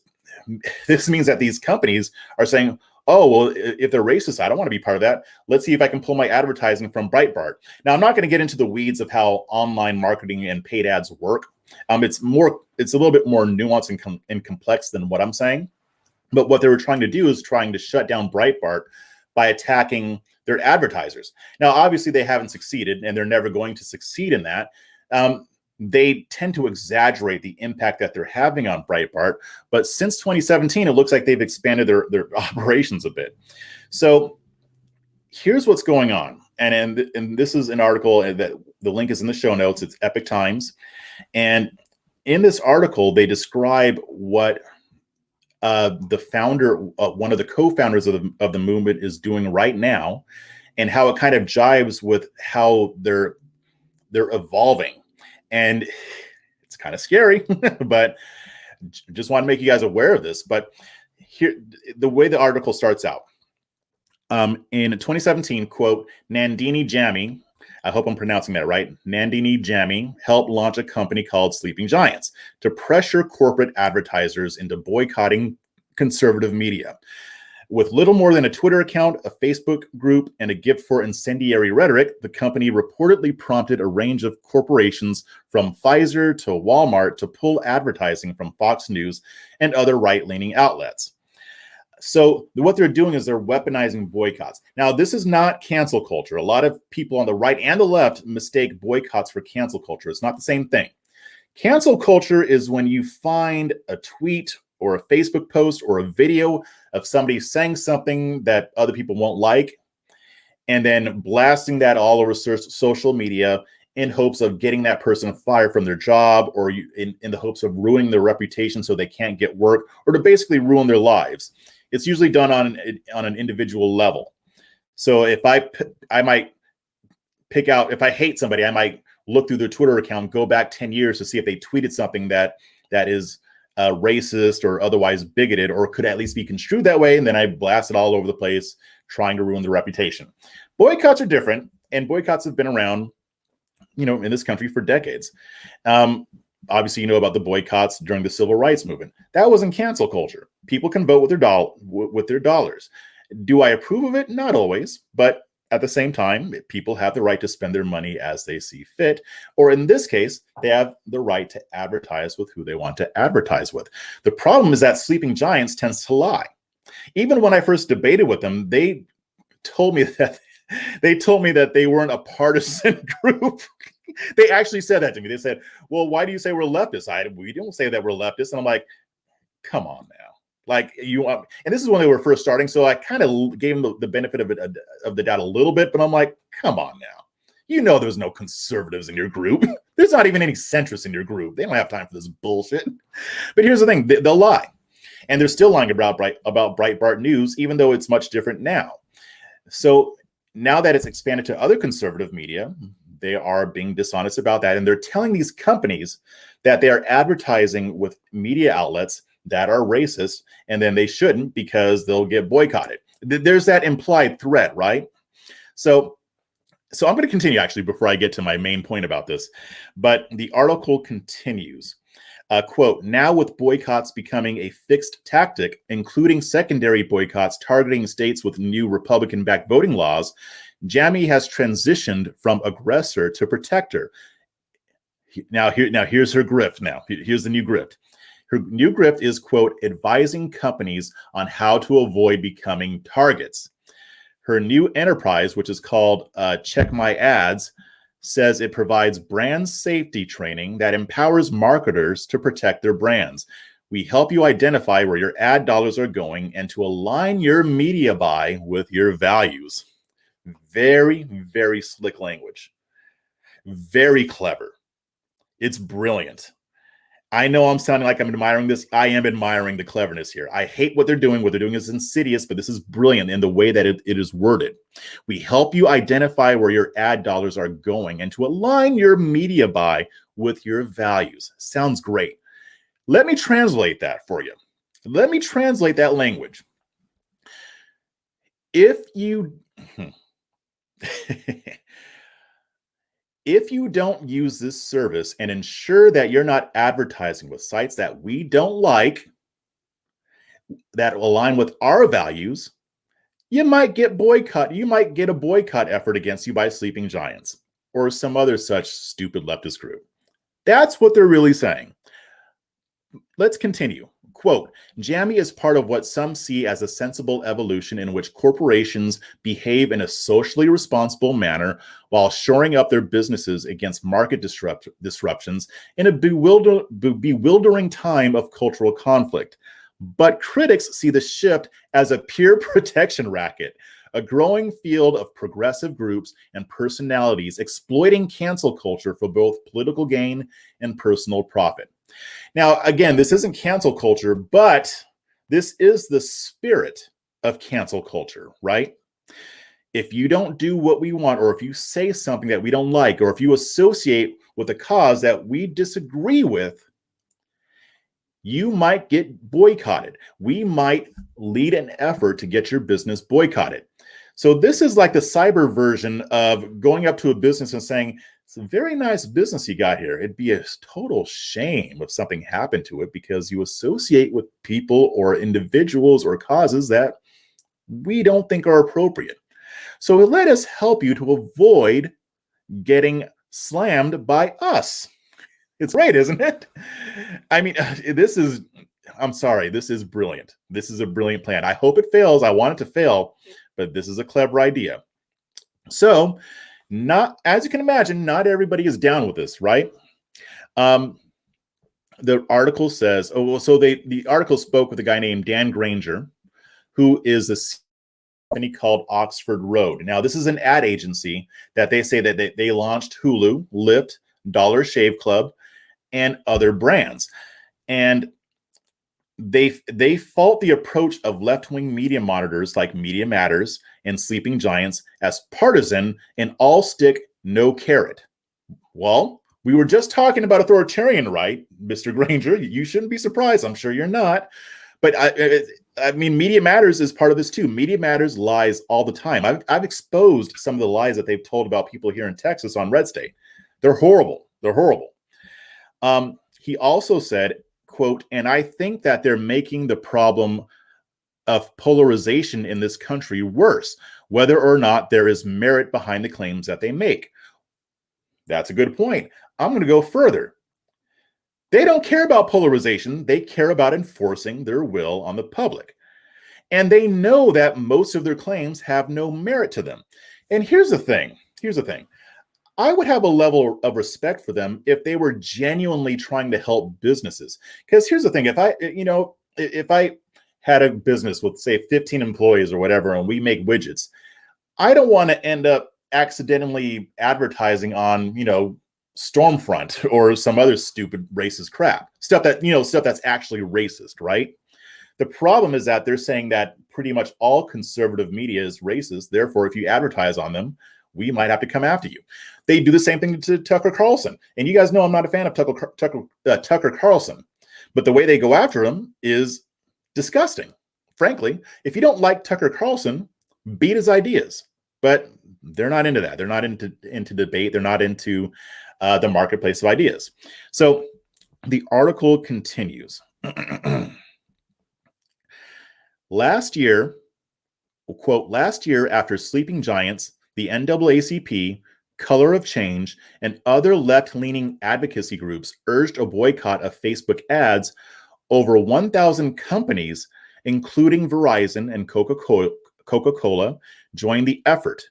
Speaker 1: means that these companies are saying, oh, well, if they're racist, I don't want to be part of that. Let's see if I can pull my advertising from Breitbart. Now, I'm not going to get into the weeds of how online marketing and paid ads work. It's a little bit more nuanced and complex than what I'm saying. But what they were trying to do is trying to shut down Breitbart by attacking their advertisers. Now, obviously, they haven't succeeded, and they're never going to succeed in that. They tend to exaggerate the impact that they're having on Breitbart. But since 2017, it looks like they've expanded their operations a bit. So here's what's going on. And this is an article that the link is in the show notes. It's Epic Times. And in this article, they describe what the founder, one of the co-founders of the movement is doing right now, and how it kind of jives with how they're evolving. And it's kind of scary, but just want to make you guys aware of this. But here, the way the article starts out, in 2017, quote, Nandini Jammy, I hope I'm pronouncing that right, Nandini Jammy helped launch a company called Sleeping Giants to pressure corporate advertisers into boycotting conservative media. With little more than a Twitter account, a Facebook group, and a gift for incendiary rhetoric, the company reportedly prompted a range of corporations from Pfizer to Walmart to pull advertising from Fox News and other right-leaning outlets. So what they're doing is they're weaponizing boycotts. Now, this is not cancel culture. A lot of people on the right and the left mistake boycotts for cancel culture. It's not the same thing. Cancel culture is when you find a tweet or a Facebook post or a video of somebody saying something that other people won't like, and then blasting that all over social media in hopes of getting that person fired from their job, or in the hopes of ruining their reputation so they can't get work, or to basically ruin their lives. It's usually done on an individual level. So if I might pick out, if I hate somebody, I might look through their Twitter account, go back 10 years to see if they tweeted something that is racist or otherwise bigoted, or could at least be construed that way, and then I blast it all over the place, trying to ruin their reputation. Boycotts are different, and boycotts have been around, in this country for decades. Obviously, you know about the boycotts during the civil rights movement. That wasn't cancel culture. People can vote with their dollars. Do I approve of it? Not always, but at the same time, people have the right to spend their money as they see fit, or in this case, they have the right to advertise with who they want to advertise with. The problem is that sleeping giants tends to lie. Even when I first debated with them, they told me that they weren't a partisan group. They actually said that to me. They said, "Well, why do you say we're leftists?" We don't say that we're leftists. And I'm like, "Come on now." Like and this is when they were first starting, so I kind of gave them the benefit of the doubt a little bit, but I'm like, come on now. There's no conservatives in your group. There's not even any centrists in your group. They don't have time for this bullshit. But here's the thing, they'll lie. And they're still lying about Breitbart News, even though it's much different now. So now that it's expanded to other conservative media, they are being dishonest about that. And they're telling these companies that they are advertising with media outlets that are racist, and then they shouldn't because they'll get boycotted. There's that implied threat, right? So I'm going to continue actually before I get to my main point about this. But the article continues. Quote, now with boycotts becoming a fixed tactic, including secondary boycotts targeting states with new Republican-backed voting laws, Jamie has transitioned from aggressor to protector. Now here's her grift. Here's the new grift. Her new grift is, quote, advising companies on how to avoid becoming targets. Her new enterprise, which is called Check My Ads, says it provides brand safety training that empowers marketers to protect their brands. We help you identify where your ad dollars are going and to align your media buy with your values. Very, very slick language. Very clever. It's brilliant. I know I'm sounding like I'm admiring this. I am admiring the cleverness here. I hate what they're doing. What they're doing is insidious, but this is brilliant in the way that it is worded. We help you identify where your ad dollars are going and to align your media buy with your values. Sounds great. Let me translate that for you. Let me translate that language. If you If you don't use this service and ensure that you're not advertising with sites that we don't like, that align with our values, you might get boycott. You might get a boycott effort against you by sleeping giants or some other such stupid leftist group. That's what they're really saying. Let's continue. Quote, Jammy is part of what some see as a sensible evolution in which corporations behave in a socially responsible manner while shoring up their businesses against market disruptions in a bewildering time of cultural conflict. But critics see the shift as a pure protection racket, a growing field of progressive groups and personalities exploiting cancel culture for both political gain and personal profit. Now, again, this isn't cancel culture, but this is the spirit of cancel culture, right? If you don't do what we want, or if you say something that we don't like, or if you associate with a cause that we disagree with, you might get boycotted. We might lead an effort to get your business boycotted. So this is like the cyber version of going up to a business and saying, it's a very nice business you got here. It'd be a total shame if something happened to it because you associate with people or individuals or causes that we don't think are appropriate. So let us help you to avoid getting slammed by us. It's great, isn't it? I mean, I'm sorry, this is brilliant. This is a brilliant plan. I hope it fails. I want it to fail, but this is a clever idea. So, as you can imagine, not everybody is down with this, right? The article says, the article spoke with a guy named Dan Granger, who is a company called Oxford Road. Now, this is an ad agency that they say that they launched Hulu, Lyft, Dollar Shave Club, and other brands. And they fault the approach of left-wing media monitors like Media Matters and Sleeping Giants as partisan and all stick, no carrot. Well, we were just talking about authoritarian right, Mr. Granger. You shouldn't be surprised. I'm sure you're not. But I mean, Media Matters is part of this too. Media Matters lies all the time. I've exposed some of the lies that they've told about people here in Texas on Red State. They're horrible. They're horrible. He also said, quote, and I think that they're making the problem of polarization in this country worse. whether or not there is merit behind the claims that they make. That's a good point. I'm going to go further. They don't care about polarization. They care about enforcing their will on the public. And they know that most of their claims have no merit to them. And here's the thing. I would have a level of respect for them if they were genuinely trying to help businesses. Because here's the thing. If I had a business with, say, 15 employees or whatever, and we make widgets, I don't want to end up accidentally advertising on, Stormfront or some other stupid racist crap. Stuff that's actually racist, right? The problem is that they're saying that pretty much all conservative media is racist. Therefore, if you advertise on them, we might have to come after you. They do the same thing to Tucker Carlson. And you guys know I'm not a fan of Tucker Carlson. But the way they go after him is disgusting. Frankly, if you don't like Tucker Carlson, beat his ideas. But they're not into that. They're not into debate. They're not into the marketplace of ideas. So the article continues. Last year, quote, last year after Sleeping Giants, the NAACP, Color of Change, and other left-leaning advocacy groups urged a boycott of Facebook ads, over 1,000 companies, including Verizon and Coca-Cola, joined the effort.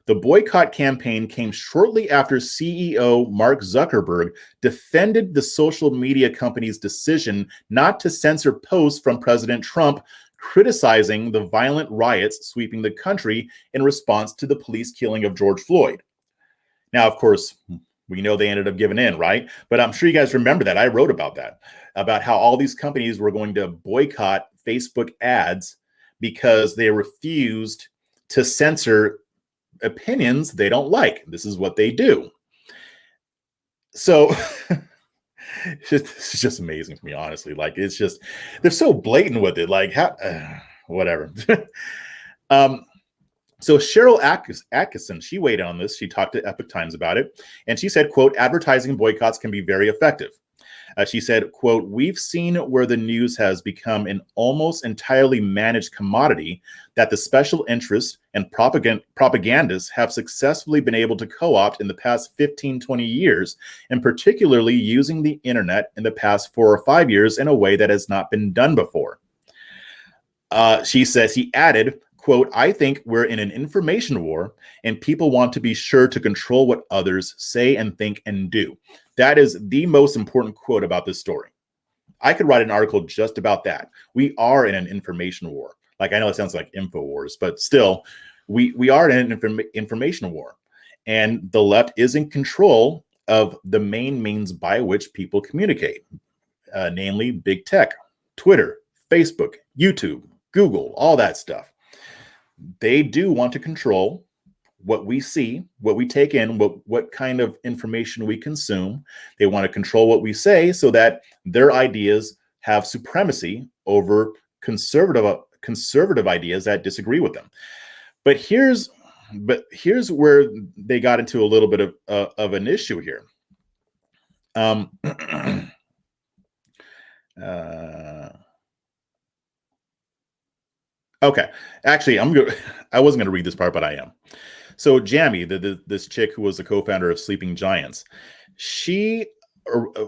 Speaker 1: The boycott campaign came shortly after CEO Mark Zuckerberg defended the social media company's decision not to censor posts from President Trump criticizing the violent riots sweeping the country in response to the police killing of George Floyd. Now, of course, we know they ended up giving in, right? But I'm sure you guys remember that. I wrote about that, about how all these companies were going to boycott Facebook ads because they refused to censor opinions they don't like. This is what they do. So it's just amazing to me, honestly. Like, it's just, they're so blatant with it. Like, how, whatever. So Cheryl Atkinson, she weighed in on this. She talked to Epoch Times about it. And she said, quote, advertising boycotts can be very effective. She said, quote, we've seen where the news has become an almost entirely managed commodity that the special interests and propagandists have successfully been able to co-opt in the past 15, 20 years, and particularly using the internet in the past 4 or 5 years in a way that has not been done before. She says, he added, quote, I think we're in an information war and people want to be sure to control what others say and think and do. That is the most important quote about this story. I could write an article just about that. We are in an information war. Like, I know it sounds like InfoWars, but still, we are in an information war. And the left is in control of the main means by which people communicate, namely big tech, Twitter, Facebook, YouTube, Google, all that stuff. They do want to control what we see, what we take in, what kind of information we consume. They want to control what we say so that their ideas have supremacy over conservative ideas that disagree with them. But here's where they got into a little bit of an issue here. Okay, actually, I wasn't going to read this part, but I am. So Jamie, this chick who was the co-founder of Sleeping Giants, she,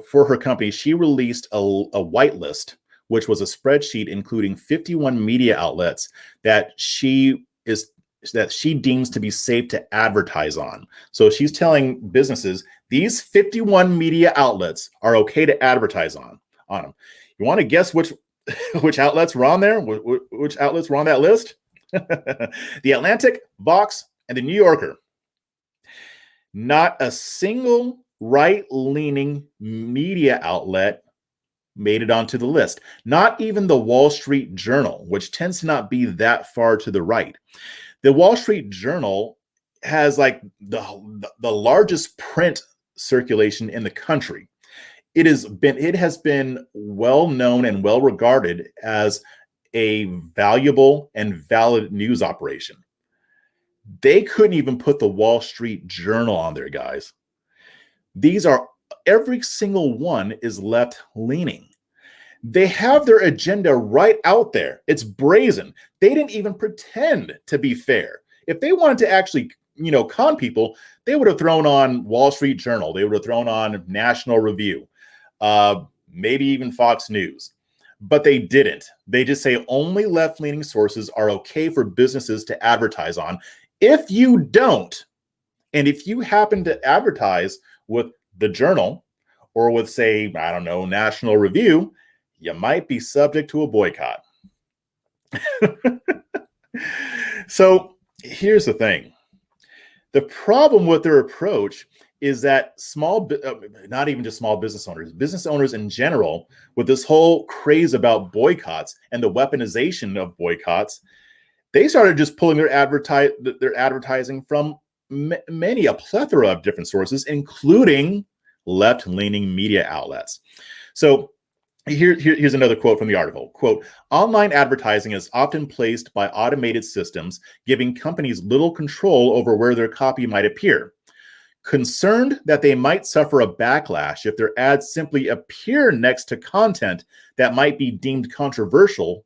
Speaker 1: for her company, she released a whitelist, which was a spreadsheet including 51 media outlets that she deems to be safe to advertise on. So she's telling businesses, these 51 media outlets are okay to advertise on them. You want to guess which outlets were on there? Which outlets were on that list? The Atlantic, Vox, and the New Yorker. Not a single right-leaning media outlet made it onto the list. Not even the Wall Street Journal, which tends to not be that far to the right. The Wall Street Journal has like the largest print circulation in the country. It has been well known and well regarded as a valuable and valid news operation. They couldn't even put the Wall Street Journal on there, guys. Every single one is left leaning. They have their agenda right out there. It's brazen. They didn't even pretend to be fair. If they wanted to actually, con people, they would have thrown on Wall Street Journal. They would have thrown on National Review, maybe even Fox News. But they didn't. They just say only left-leaning sources are okay for businesses to advertise on. If you don't, and if you happen to advertise with the Journal or with, say, I don't know, National Review, you might be subject to a boycott. So here's the thing. The problem with their approach is that not even just small business owners in general, with this whole craze about boycotts and the weaponization of boycotts, they started just pulling their advertising from a plethora of different sources, including left-leaning media outlets. So here's another quote from the article. Quote, online advertising is often placed by automated systems, giving companies little control over where their copy might appear. Concerned that they might suffer a backlash if their ads simply appear next to content that might be deemed controversial,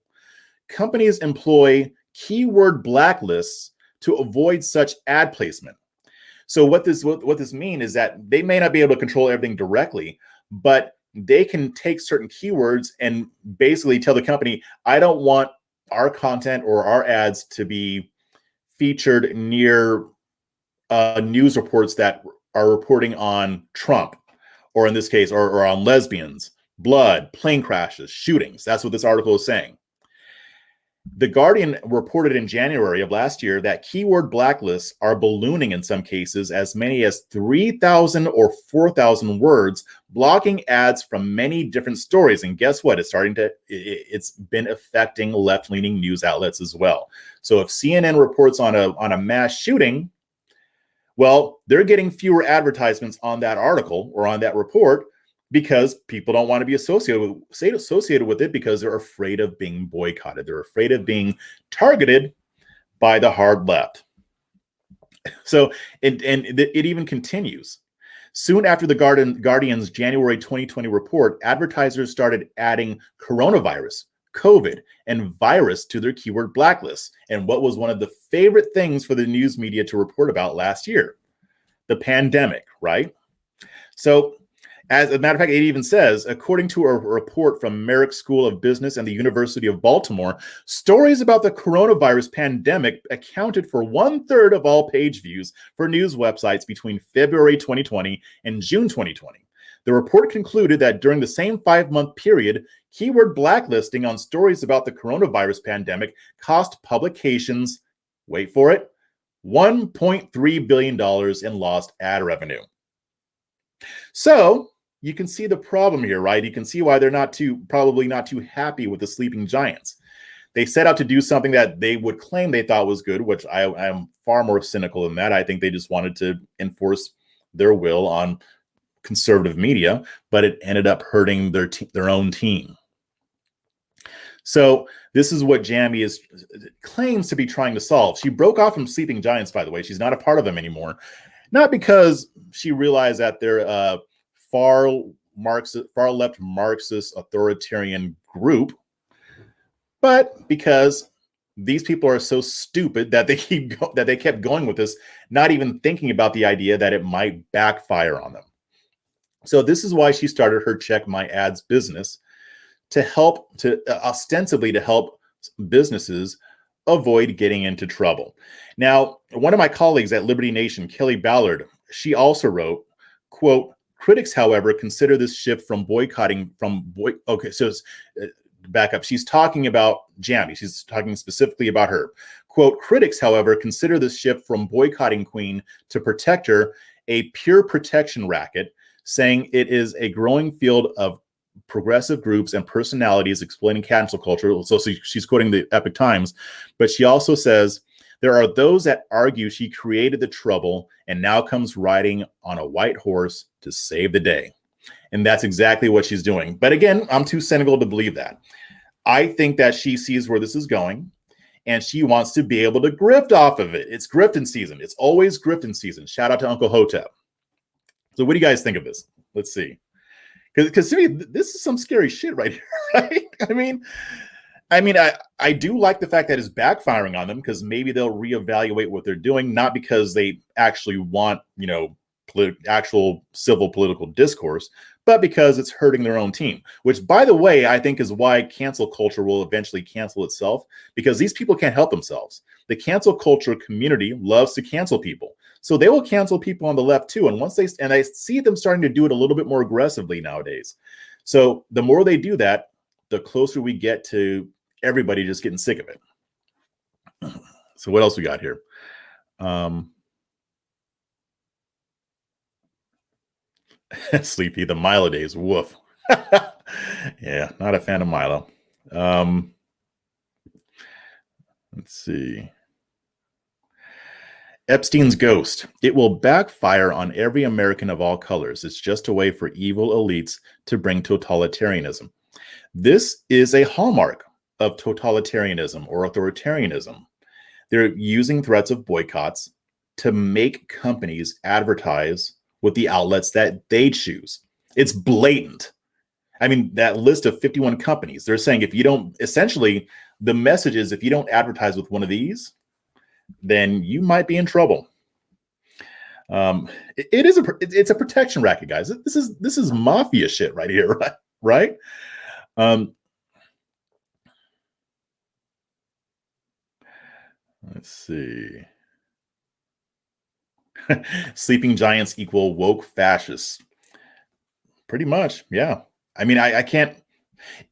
Speaker 1: companies employ keyword blacklists to avoid such ad placement. So what this means is that they may not be able to control everything directly, but they can take certain keywords and basically tell the company, I don't want our content or our ads to be featured near news reports that are reporting on Trump, or in this case, or on lesbians, blood, plane crashes, shootings. That's what this article is saying. The Guardian reported in January of last year that keyword blacklists are ballooning in some cases, as many as 3,000 or 4,000 words, blocking ads from many different stories. And guess what? It's been affecting left-leaning news outlets as well. So if CNN reports on a mass shooting, well, they're getting fewer advertisements on that article or on that report because people don't want to be associated with it because they're afraid of being boycotted. They're afraid of being targeted by the hard left. So, and it even continues. Soon after the Guardian's January 2020 report, advertisers started adding coronavirus, COVID, and virus to their keyword blacklists. And what was one of the favorite things for the news media to report about last year? The pandemic, right? So, as a matter of fact, it even says, according to a report from Merrick School of Business and the University of Baltimore, stories about the coronavirus pandemic accounted for 1/3 of all page views for news websites between February 2020 and June 2020. The report concluded that during the same 5-month period, keyword blacklisting on stories about the coronavirus pandemic cost publications, wait for it, $1.3 billion in lost ad revenue. So you can see the problem here, right? You can see why they're probably not too happy with the sleeping giants. They set out to do something that they would claim they thought was good, which I am far more cynical than that. I think they just wanted to enforce their will on conservative media, but it ended up hurting their own team. So this is what Jamie claims to be trying to solve. She broke off from Sleeping Giants, by the way. She's not a part of them anymore. Not because she realized that they're far-left Marxist authoritarian group, but because these people are so stupid that they kept going with this, not even thinking about the idea that it might backfire on them. So this is why she started her Check My Ads business, ostensibly to help businesses avoid getting into trouble. Now, one of my colleagues at Liberty Nation, Kelly Ballard, she also wrote, quote, critics, however, consider this shift from boycotting back up. She's talking about Jamie. She's talking specifically about her. Quote, critics, however, consider this shift from boycotting Queen to protect her a pure protection racket, saying it is a growing field of progressive groups and personalities exploiting cancel culture. So she's quoting the Epoch Times, but she also says, there are those that argue she created the trouble and now comes riding on a white horse to save the day. And that's exactly what she's doing. But again, I'm too cynical to believe that. I think that she sees where this is going and she wants to be able to grift off of it. It's grifting season. It's always grifting season. Shout out to Uncle Hotep. So what do you guys think of this? Let's see. Because to me, this is some scary shit right here, right? I mean, I mean, I do like the fact that it's backfiring on them, because maybe they'll reevaluate what they're doing, not because they actually want, actual civil political discourse, but because it's hurting their own team, which, by the way, I think is why cancel culture will eventually cancel itself, because these people can't help themselves. The cancel culture community loves to cancel people. So they will cancel people on the left too. And I see them starting to do it a little bit more aggressively nowadays. So the more they do that, the closer we get to everybody just getting sick of it. So what else we got here? Sleepy, the Milo days. Woof. Yeah, not a fan of Milo. Let's see. Epstein's ghost. It will backfire on every American of all colors. It's just a way for evil elites to bring totalitarianism. This is a hallmark of totalitarianism or authoritarianism. They're using threats of boycotts to make companies advertise with the outlets that they choose. It's blatant. I mean, that list of 51 companies, they're saying if you don't, essentially, the message is if you don't advertise with one of these, then you might be in trouble. It's a protection racket, guys. This is mafia shit right here, right? Let's see. Sleeping giants equal woke fascists. Pretty much, yeah. I mean, I can't.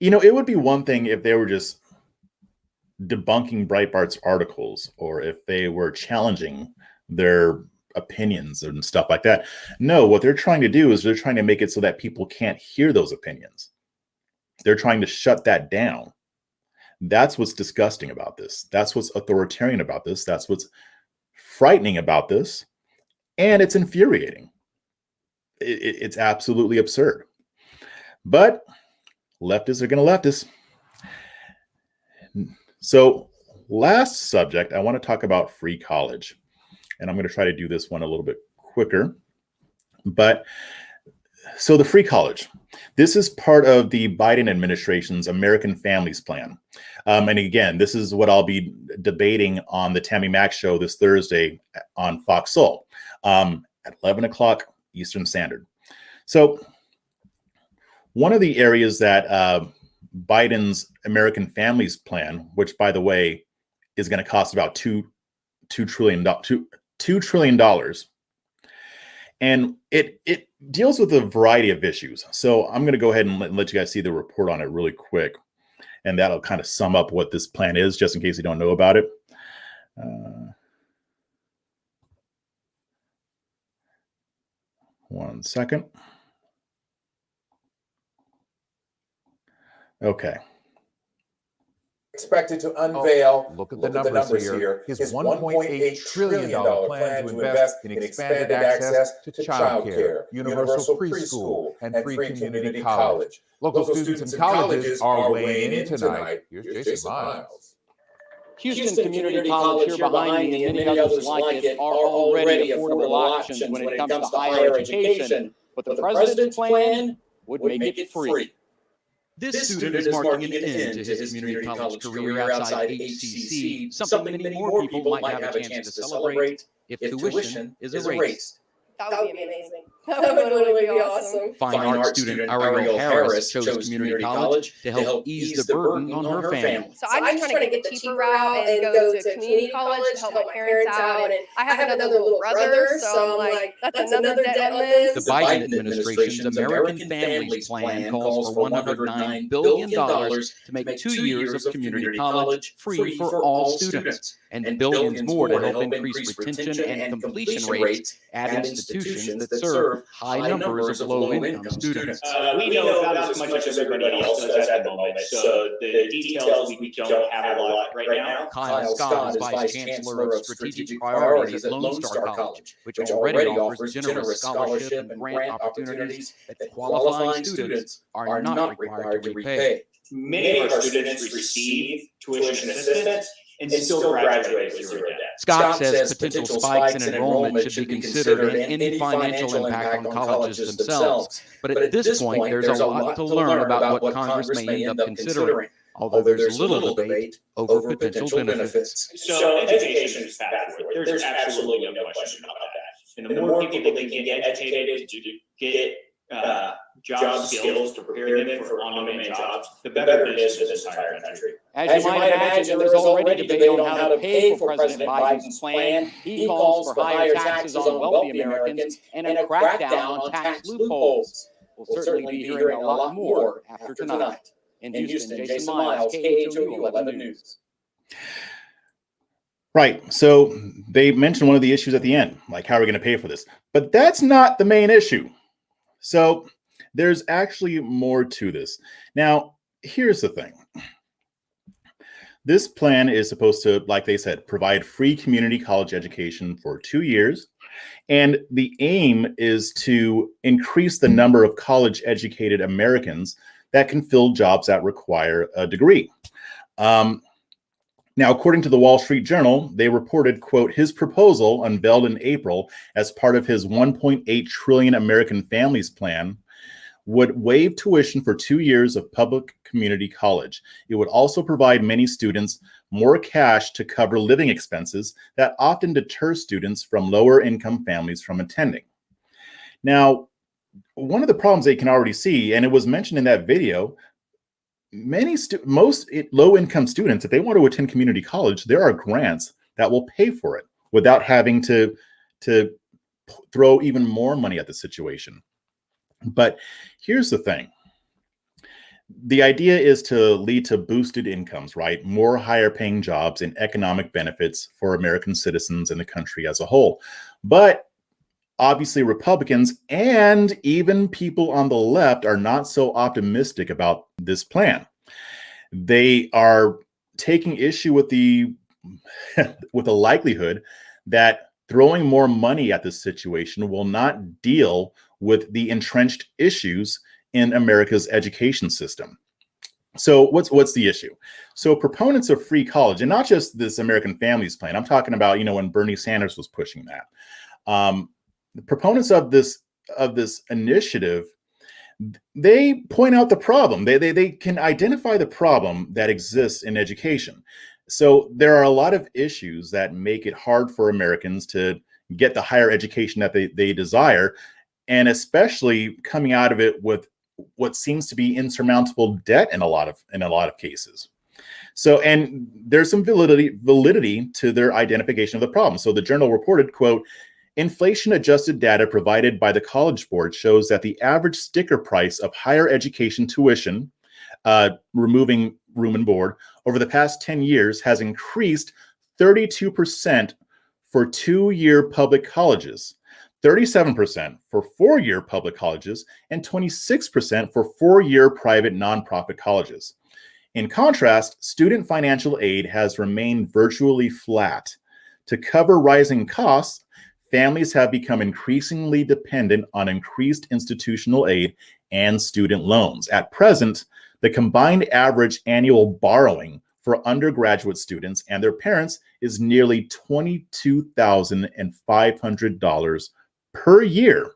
Speaker 1: It would be one thing if they were just debunking Breitbart's articles, or if they were challenging their opinions and stuff like that. No, what they're trying to do is they're trying to make it so that people can't hear those opinions. They're trying to shut that down. That's what's disgusting about this. That's what's authoritarian about this. That's what's frightening about this. And it's infuriating. It's absolutely absurd. But leftists are going to leftists. So last subject, I want to talk about free college. And I'm going to try to do this one a little bit quicker. But so the free college, this is part of the Biden administration's American Families Plan. And again, this is what I'll be debating on the Tammy Mack show this Thursday on Fox Soul at 11 o'clock Eastern Standard. So one of the areas that Biden's American Families Plan, which, by the way, is going to cost about $2 trillion. And it deals with a variety of issues. So I'm going to go ahead and let you guys see the report on it really quick. And that'll kind of sum up what this plan is, just in case you don't know about it. One second. Okay.
Speaker 2: Expected to unveil, look at the numbers here, his $1.8 trillion plan to invest in expanded access to child care, universal preschool, and free community college. Local students and colleges are weighing in tonight. Here's Jason Miles.
Speaker 3: Houston Community College here behind me and many others like it are already affordable options when it comes to higher education, but the president's plan would make it free.
Speaker 4: This student is marking an end to his community college career outside HCC, something many more people might have a chance to celebrate if tuition is erased.
Speaker 5: That would be amazing. That would really be awesome.
Speaker 4: Fine art student Ariel Harris chose community college to help ease the burden on her family.
Speaker 5: So I'm just trying to get the cheaper route and go to community college to help my parents out. And I have another little brother, so I'm like, that's another debt on this.
Speaker 4: The Biden administration's American Families Plan calls for $109 billion to make 2 years of community college free for all students, and billions more to help increase retention and completion rates at institutions that serve high numbers of low-income students.
Speaker 6: We know about as much as everybody else does at the moment, so the details we don't have a lot right now.
Speaker 4: Kyle Scott is Vice Chancellor of Strategic Priorities at Lone Star College, which already offers generous scholarship and grant opportunities that qualifying students are not required to repay.
Speaker 6: Many of our students receive tuition assistance and still graduate with zero debt.
Speaker 4: Scott says potential spikes in enrollment should be considered and any financial impact on colleges themselves. But at this point, there's a lot to learn about what Congress may end up considering. although there's little debate over potential benefits.
Speaker 6: So education is path-forward. There's absolutely no question about that. And the more people that can get educated to get job skills to prepare them for on-demand jobs, the better it is for this entire country.
Speaker 3: As you might imagine, there is already debate on how to pay for President Biden's plan. He calls for higher taxes on wealthy Americans and a crackdown on tax loopholes. We'll certainly be hearing a lot more after tonight. In Houston, Jason Miles, KHOU 11 News.
Speaker 1: Right. So they mentioned one of the issues at the end, like how are we going to pay for this? But that's not the main issue. So there's actually more to this. Now, here's the thing. This plan is supposed to, like they said, provide free community college education for 2 years. And the aim is to increase the number of college-educated Americans that can fill jobs that require a degree. Now, according to the Wall Street Journal, they reported, quote, his proposal unveiled in April as part of his $1.8 trillion American Families Plan would waive tuition for 2 years of public community college. It would also provide many students more cash to cover living expenses that often deter students from lower income families from attending. Now, one of the problems they can already see, and it was mentioned in that video, most low-income students, if they want to attend community college, there are grants that will pay for it without having to throw even more money at the situation. But here's the thing. The idea is to lead to boosted incomes, right? More higher paying jobs and economic benefits for American citizens and the country as a whole. But obviously Republicans and even people on the left are not so optimistic about this plan. They are taking issue with the likelihood that throwing more money at this situation will not deal with the entrenched issues in America's education system. So what's the issue? So proponents of free college, and not just this American Families Plan, I'm talking about, when Bernie Sanders was pushing that. The proponents of this initiative, they point out the problem. They can identify the problem that exists in education. So there are a lot of issues that make it hard for Americans to get the higher education that they desire, and especially coming out of it with what seems to be insurmountable debt in a lot of cases. So, and there's some validity to their identification of the problem. So the Journal reported, quote, inflation-adjusted data provided by the College Board shows that the average sticker price of higher education tuition, removing room and board, over the past 10 years has increased 32% for 2-year public colleges, 37% for 4-year public colleges, and 26% for 4-year private nonprofit colleges. In contrast, student financial aid has remained virtually flat. To cover rising costs, families have become increasingly dependent on increased institutional aid and student loans. At present, the combined average annual borrowing for undergraduate students and their parents is nearly $22,500 per year.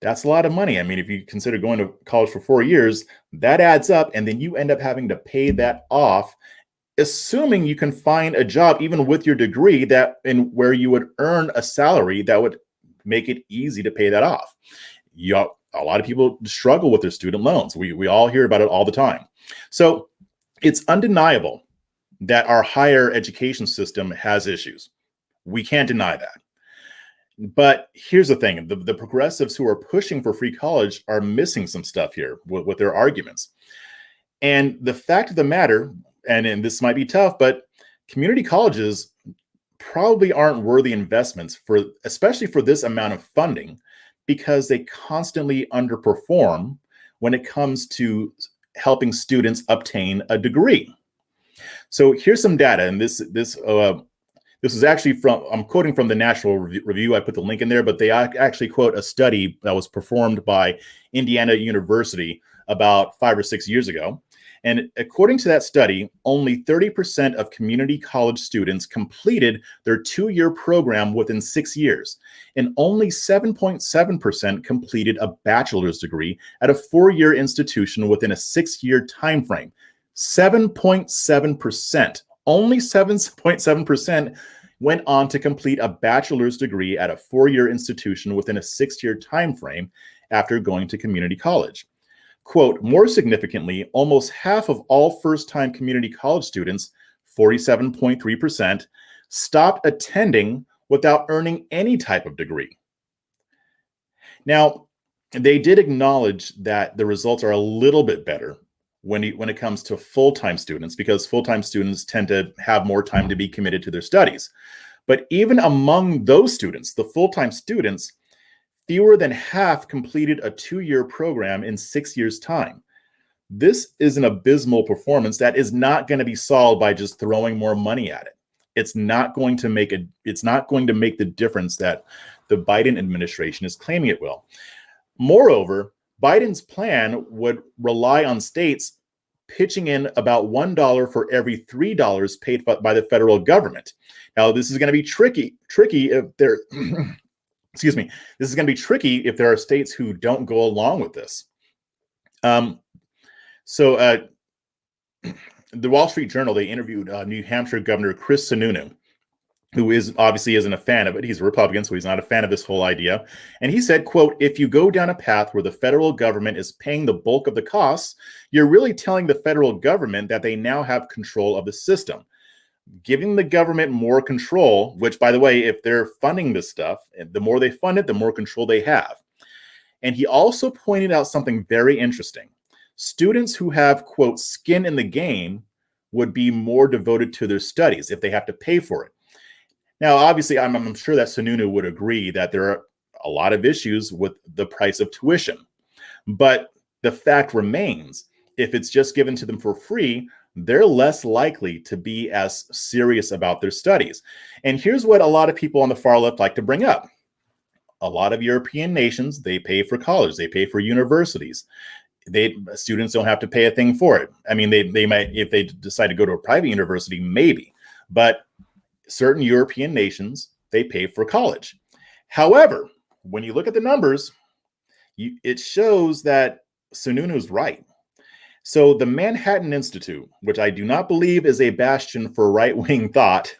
Speaker 1: That's a lot of money. I mean, if you consider going to college for 4 years, that adds up, and then you end up having to pay that off, assuming you can find a job, even with your degree, where you would earn a salary that would make it easy to pay that off. A lot of people struggle with their student loans. We all hear about it all the time. So it's undeniable that our higher education system has issues. We can't deny that. But here's the thing. The progressives who are pushing for free college are missing some stuff here with their arguments. And the fact of the matter, and this might be tough, but community colleges probably aren't worthy investments, especially for this amount of funding, because they constantly underperform when it comes to helping students obtain a degree. So here's some data, and this is actually I'm quoting from the National Review. I put the link in there, but they actually quote a study that was performed by Indiana University about 5 or 6 years ago. And according to that study, only 30% of community college students completed their 2-year program within 6 years, and only 7.7% completed a bachelor's degree at a 4-year institution within a 6-year time frame. 7.7%, only 7.7% went on to complete a bachelor's degree at a 4-year institution within a 6-year time frame after going to community college. Quote, more significantly, almost half of all first-time community college students, 47.3%, stopped attending without earning any type of degree. Now, they did acknowledge that the results are a little bit better when it comes to full-time students, because full-time students tend to have more time to be committed to their studies. But even among those students, the full-time students, fewer than half completed a 2-year program in 6 years' time. This is an abysmal performance that is not going to be solved by just throwing more money at it. It's not going to make the difference that the Biden administration is claiming it will. Moreover, Biden's plan would rely on states pitching in about $1 for every $3 paid by the federal government. Now, this is going to be tricky if there, excuse me, this is going to be tricky if there are states who don't go along with this. The Wall Street Journal, they interviewed New Hampshire Governor Chris Sununu, who obviously isn't a fan of it. He's a Republican, so he's not a fan of this whole idea. And he said, quote, if you go down a path where the federal government is paying the bulk of the costs, you're really telling the federal government that they now have control of the system. Giving the government more control, which, by the way, if they're funding this stuff, the more they fund it, the more control they have. And he also pointed out something very interesting. Students who have, quote, skin in the game would be more devoted to their studies if they have to pay for it. Now, obviously, I'm sure that Sununu would agree that there are a lot of issues with the price of tuition. But the fact remains, if it's just given to them for free, they're less likely to be as serious about their studies. And here's what a lot of people on the far left like to bring up. A lot of European nations, they pay for college, they pay for universities. Students don't have to pay a thing for it. I mean, they might, if they decide to go to a private university, maybe. But certain European nations, they pay for college. However, when you look at the numbers, it shows that Sununu's right. So the Manhattan Institute, which I do not believe is a bastion for right-wing thought,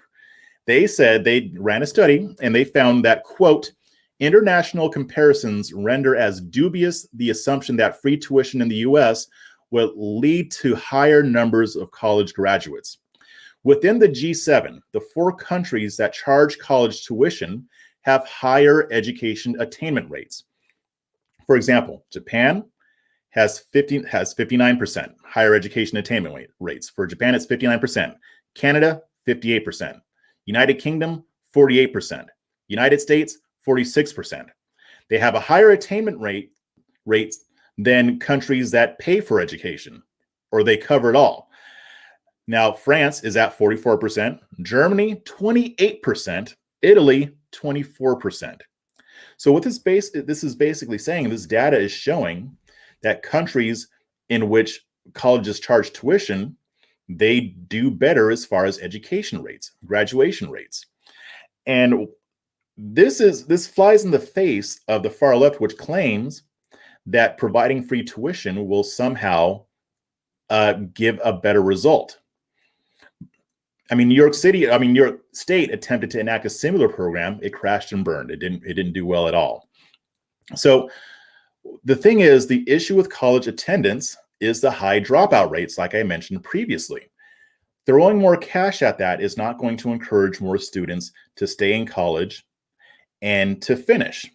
Speaker 1: they said they ran a study and they found that, quote, international comparisons render as dubious the assumption that free tuition in the U.S. will lead to higher numbers of college graduates. Within the G7, the 4 countries that charge college tuition have higher education attainment rates. For example, Japan has 59% higher education attainment rates. For Japan, it's 59%. Canada, 58%. United Kingdom, 48%. United States, 46%. They have a higher attainment rates than countries that pay for education, or they cover it all. Now, France is at 44%, Germany, 28%, Italy, 24%. So what this is basically saying, this data is showing that countries in which colleges charge tuition, they do better as far as education rates, graduation rates. And this flies in the face of the far left, which claims that providing free tuition will somehow give a better result. I mean, New York State attempted to enact a similar program. It crashed and burned. It didn't do well at all. So the thing is, the issue with college attendance is the high dropout rates, like I mentioned previously. Throwing more cash at that is not going to encourage more students to stay in college and to finish.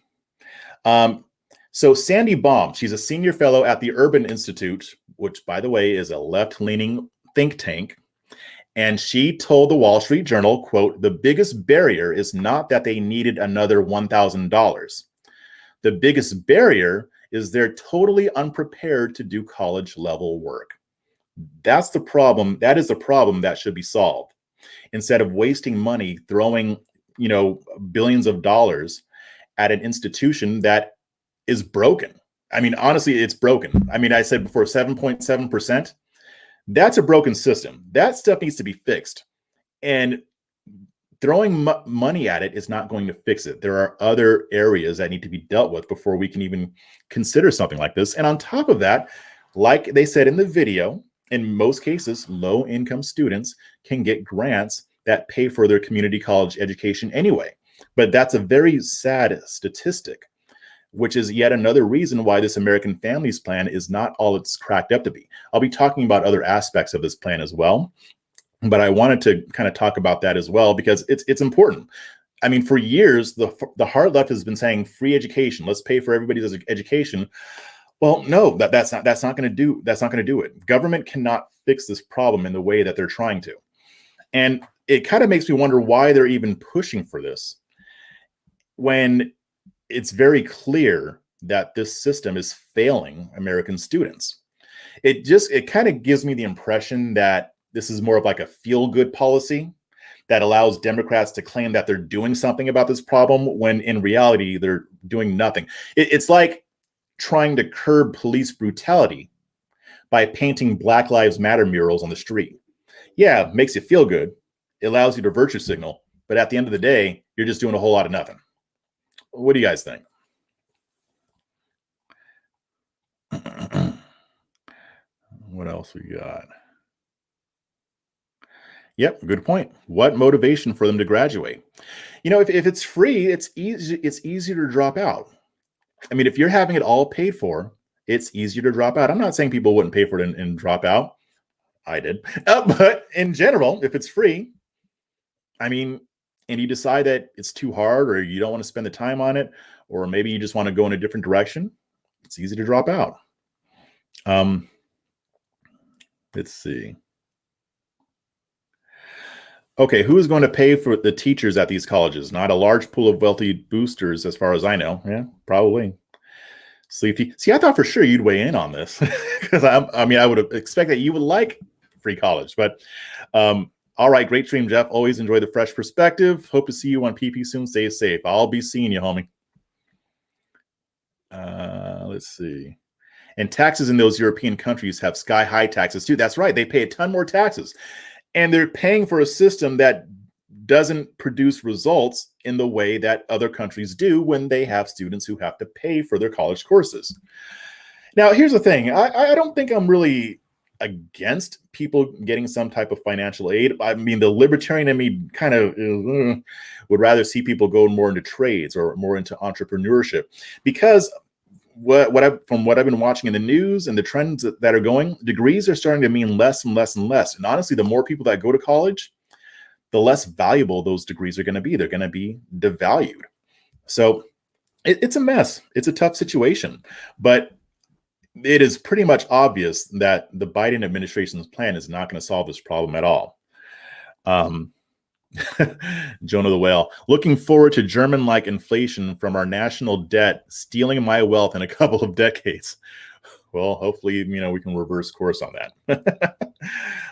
Speaker 1: So Sandy Baum, she's a senior fellow at the Urban Institute, which, by the way, is a left-leaning think tank. And she told the Wall Street Journal, quote, the biggest barrier is not that they needed another $1,000. The biggest barrier is they're totally unprepared to do college-level work. That's the problem. That is the problem that should be solved. Instead of wasting money throwing, billions of dollars at an institution that is broken. I mean, honestly, it's broken. I mean, I said before, 7.7%. That's a broken system. That stuff needs to be fixed. And throwing money at it is not going to fix it. There are other areas that need to be dealt with before we can even consider something like this. And on top of that, like they said in the video, in most cases, low-income students can get grants that pay for their community college education anyway. But that's a very sad statistic, which is yet another reason why this American Families Plan is not all it's cracked up to be. I'll be talking about other aspects of this plan as well, but I wanted to kind of talk about that as well because it's important. I mean, for years, the hard left has been saying free education. Let's pay for everybody's education. Well, no, that's not going to do it. Government cannot fix this problem in the way that they're trying to, and it kind of makes me wonder why they're even pushing for this when it's very clear that this system is failing American students. It kind of gives me the impression that this is more of like a feel-good policy that allows Democrats to claim that they're doing something about this problem when in reality they're doing nothing. It's like trying to curb police brutality by painting Black Lives Matter murals on the street. Yeah, it makes you feel good. It allows you to virtue signal, but at the end of the day, you're just doing a whole lot of nothing. What do you guys think? What else we got? Yep, good point. What motivation for them to graduate? You know, if it's free, it's easier to drop out. I mean, if you're having it all paid for, it's easier to drop out. I'm not saying people wouldn't pay for it and drop out. I did. But in general, if it's free, I mean, and you decide that it's too hard or you don't want to spend the time on it, or maybe you just want to go in a different direction, it's easy to drop out. Let's see. Okay, who is going to pay for the teachers at these colleges? Not a large pool of wealthy boosters, as far as I know. Yeah, probably. See, I thought for sure you'd weigh in on this because I mean, I would expect that you would like free college. But all right, great stream, Jeff. Always enjoy the fresh perspective. Hope to see you on PP soon. Stay safe. I'll be seeing you, homie. Let's see. And taxes in those European countries have sky-high taxes too. That's right. They pay a ton more taxes. And they're paying for a system that doesn't produce results in the way that other countries do when they have students who have to pay for their college courses. Now, here's the thing. I don't think I'm really against people getting some type of financial aid. I mean, the libertarian in me kind of would rather see people go more into trades or more into entrepreneurship because from what I've been watching in the news and the trends that are going, degrees are starting to mean less and less and less. And honestly, the more people that go to college, the less valuable those degrees are going to be. They're going to be devalued. So it's a mess. It's a tough situation. But it is pretty much obvious that the Biden administration's plan is not going to solve this problem at all. Jonah the Whale, looking forward to German-like inflation from our national debt, stealing my wealth in a couple of decades. Well, hopefully, we can reverse course on that.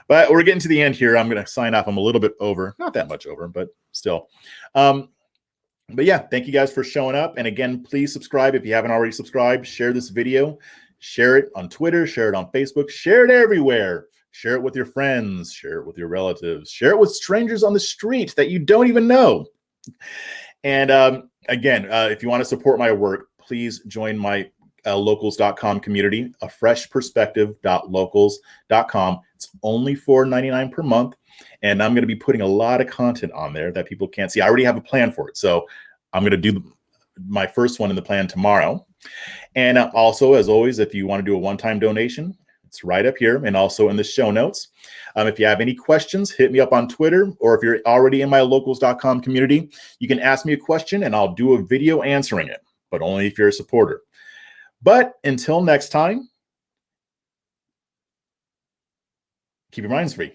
Speaker 1: But we're getting to the end here. I'm going to sign off. I'm a little bit over, not that much over, but still. But yeah, thank you guys for showing up. And again, please subscribe if you haven't already subscribed. Share this video. Share it on Twitter. Share it on Facebook. Share it everywhere. Share it with your friends. Share it with your relatives. Share it with strangers on the street that you don't even know. And again, if you want to support my work, please join my locals.com community, afreshperspective.locals.com. It's only $4.99 per month. And I'm going to be putting a lot of content on there that people can't see. I already have a plan for it. So I'm going to do my first one in the plan tomorrow. And also, as always, if you want to do a one-time donation, it's right up here and also in the show notes. If you have any questions, hit me up on Twitter, or if you're already in my locals.com community, you can ask me a question and I'll do a video answering it, but only if you're a supporter. But until next time, keep your minds free.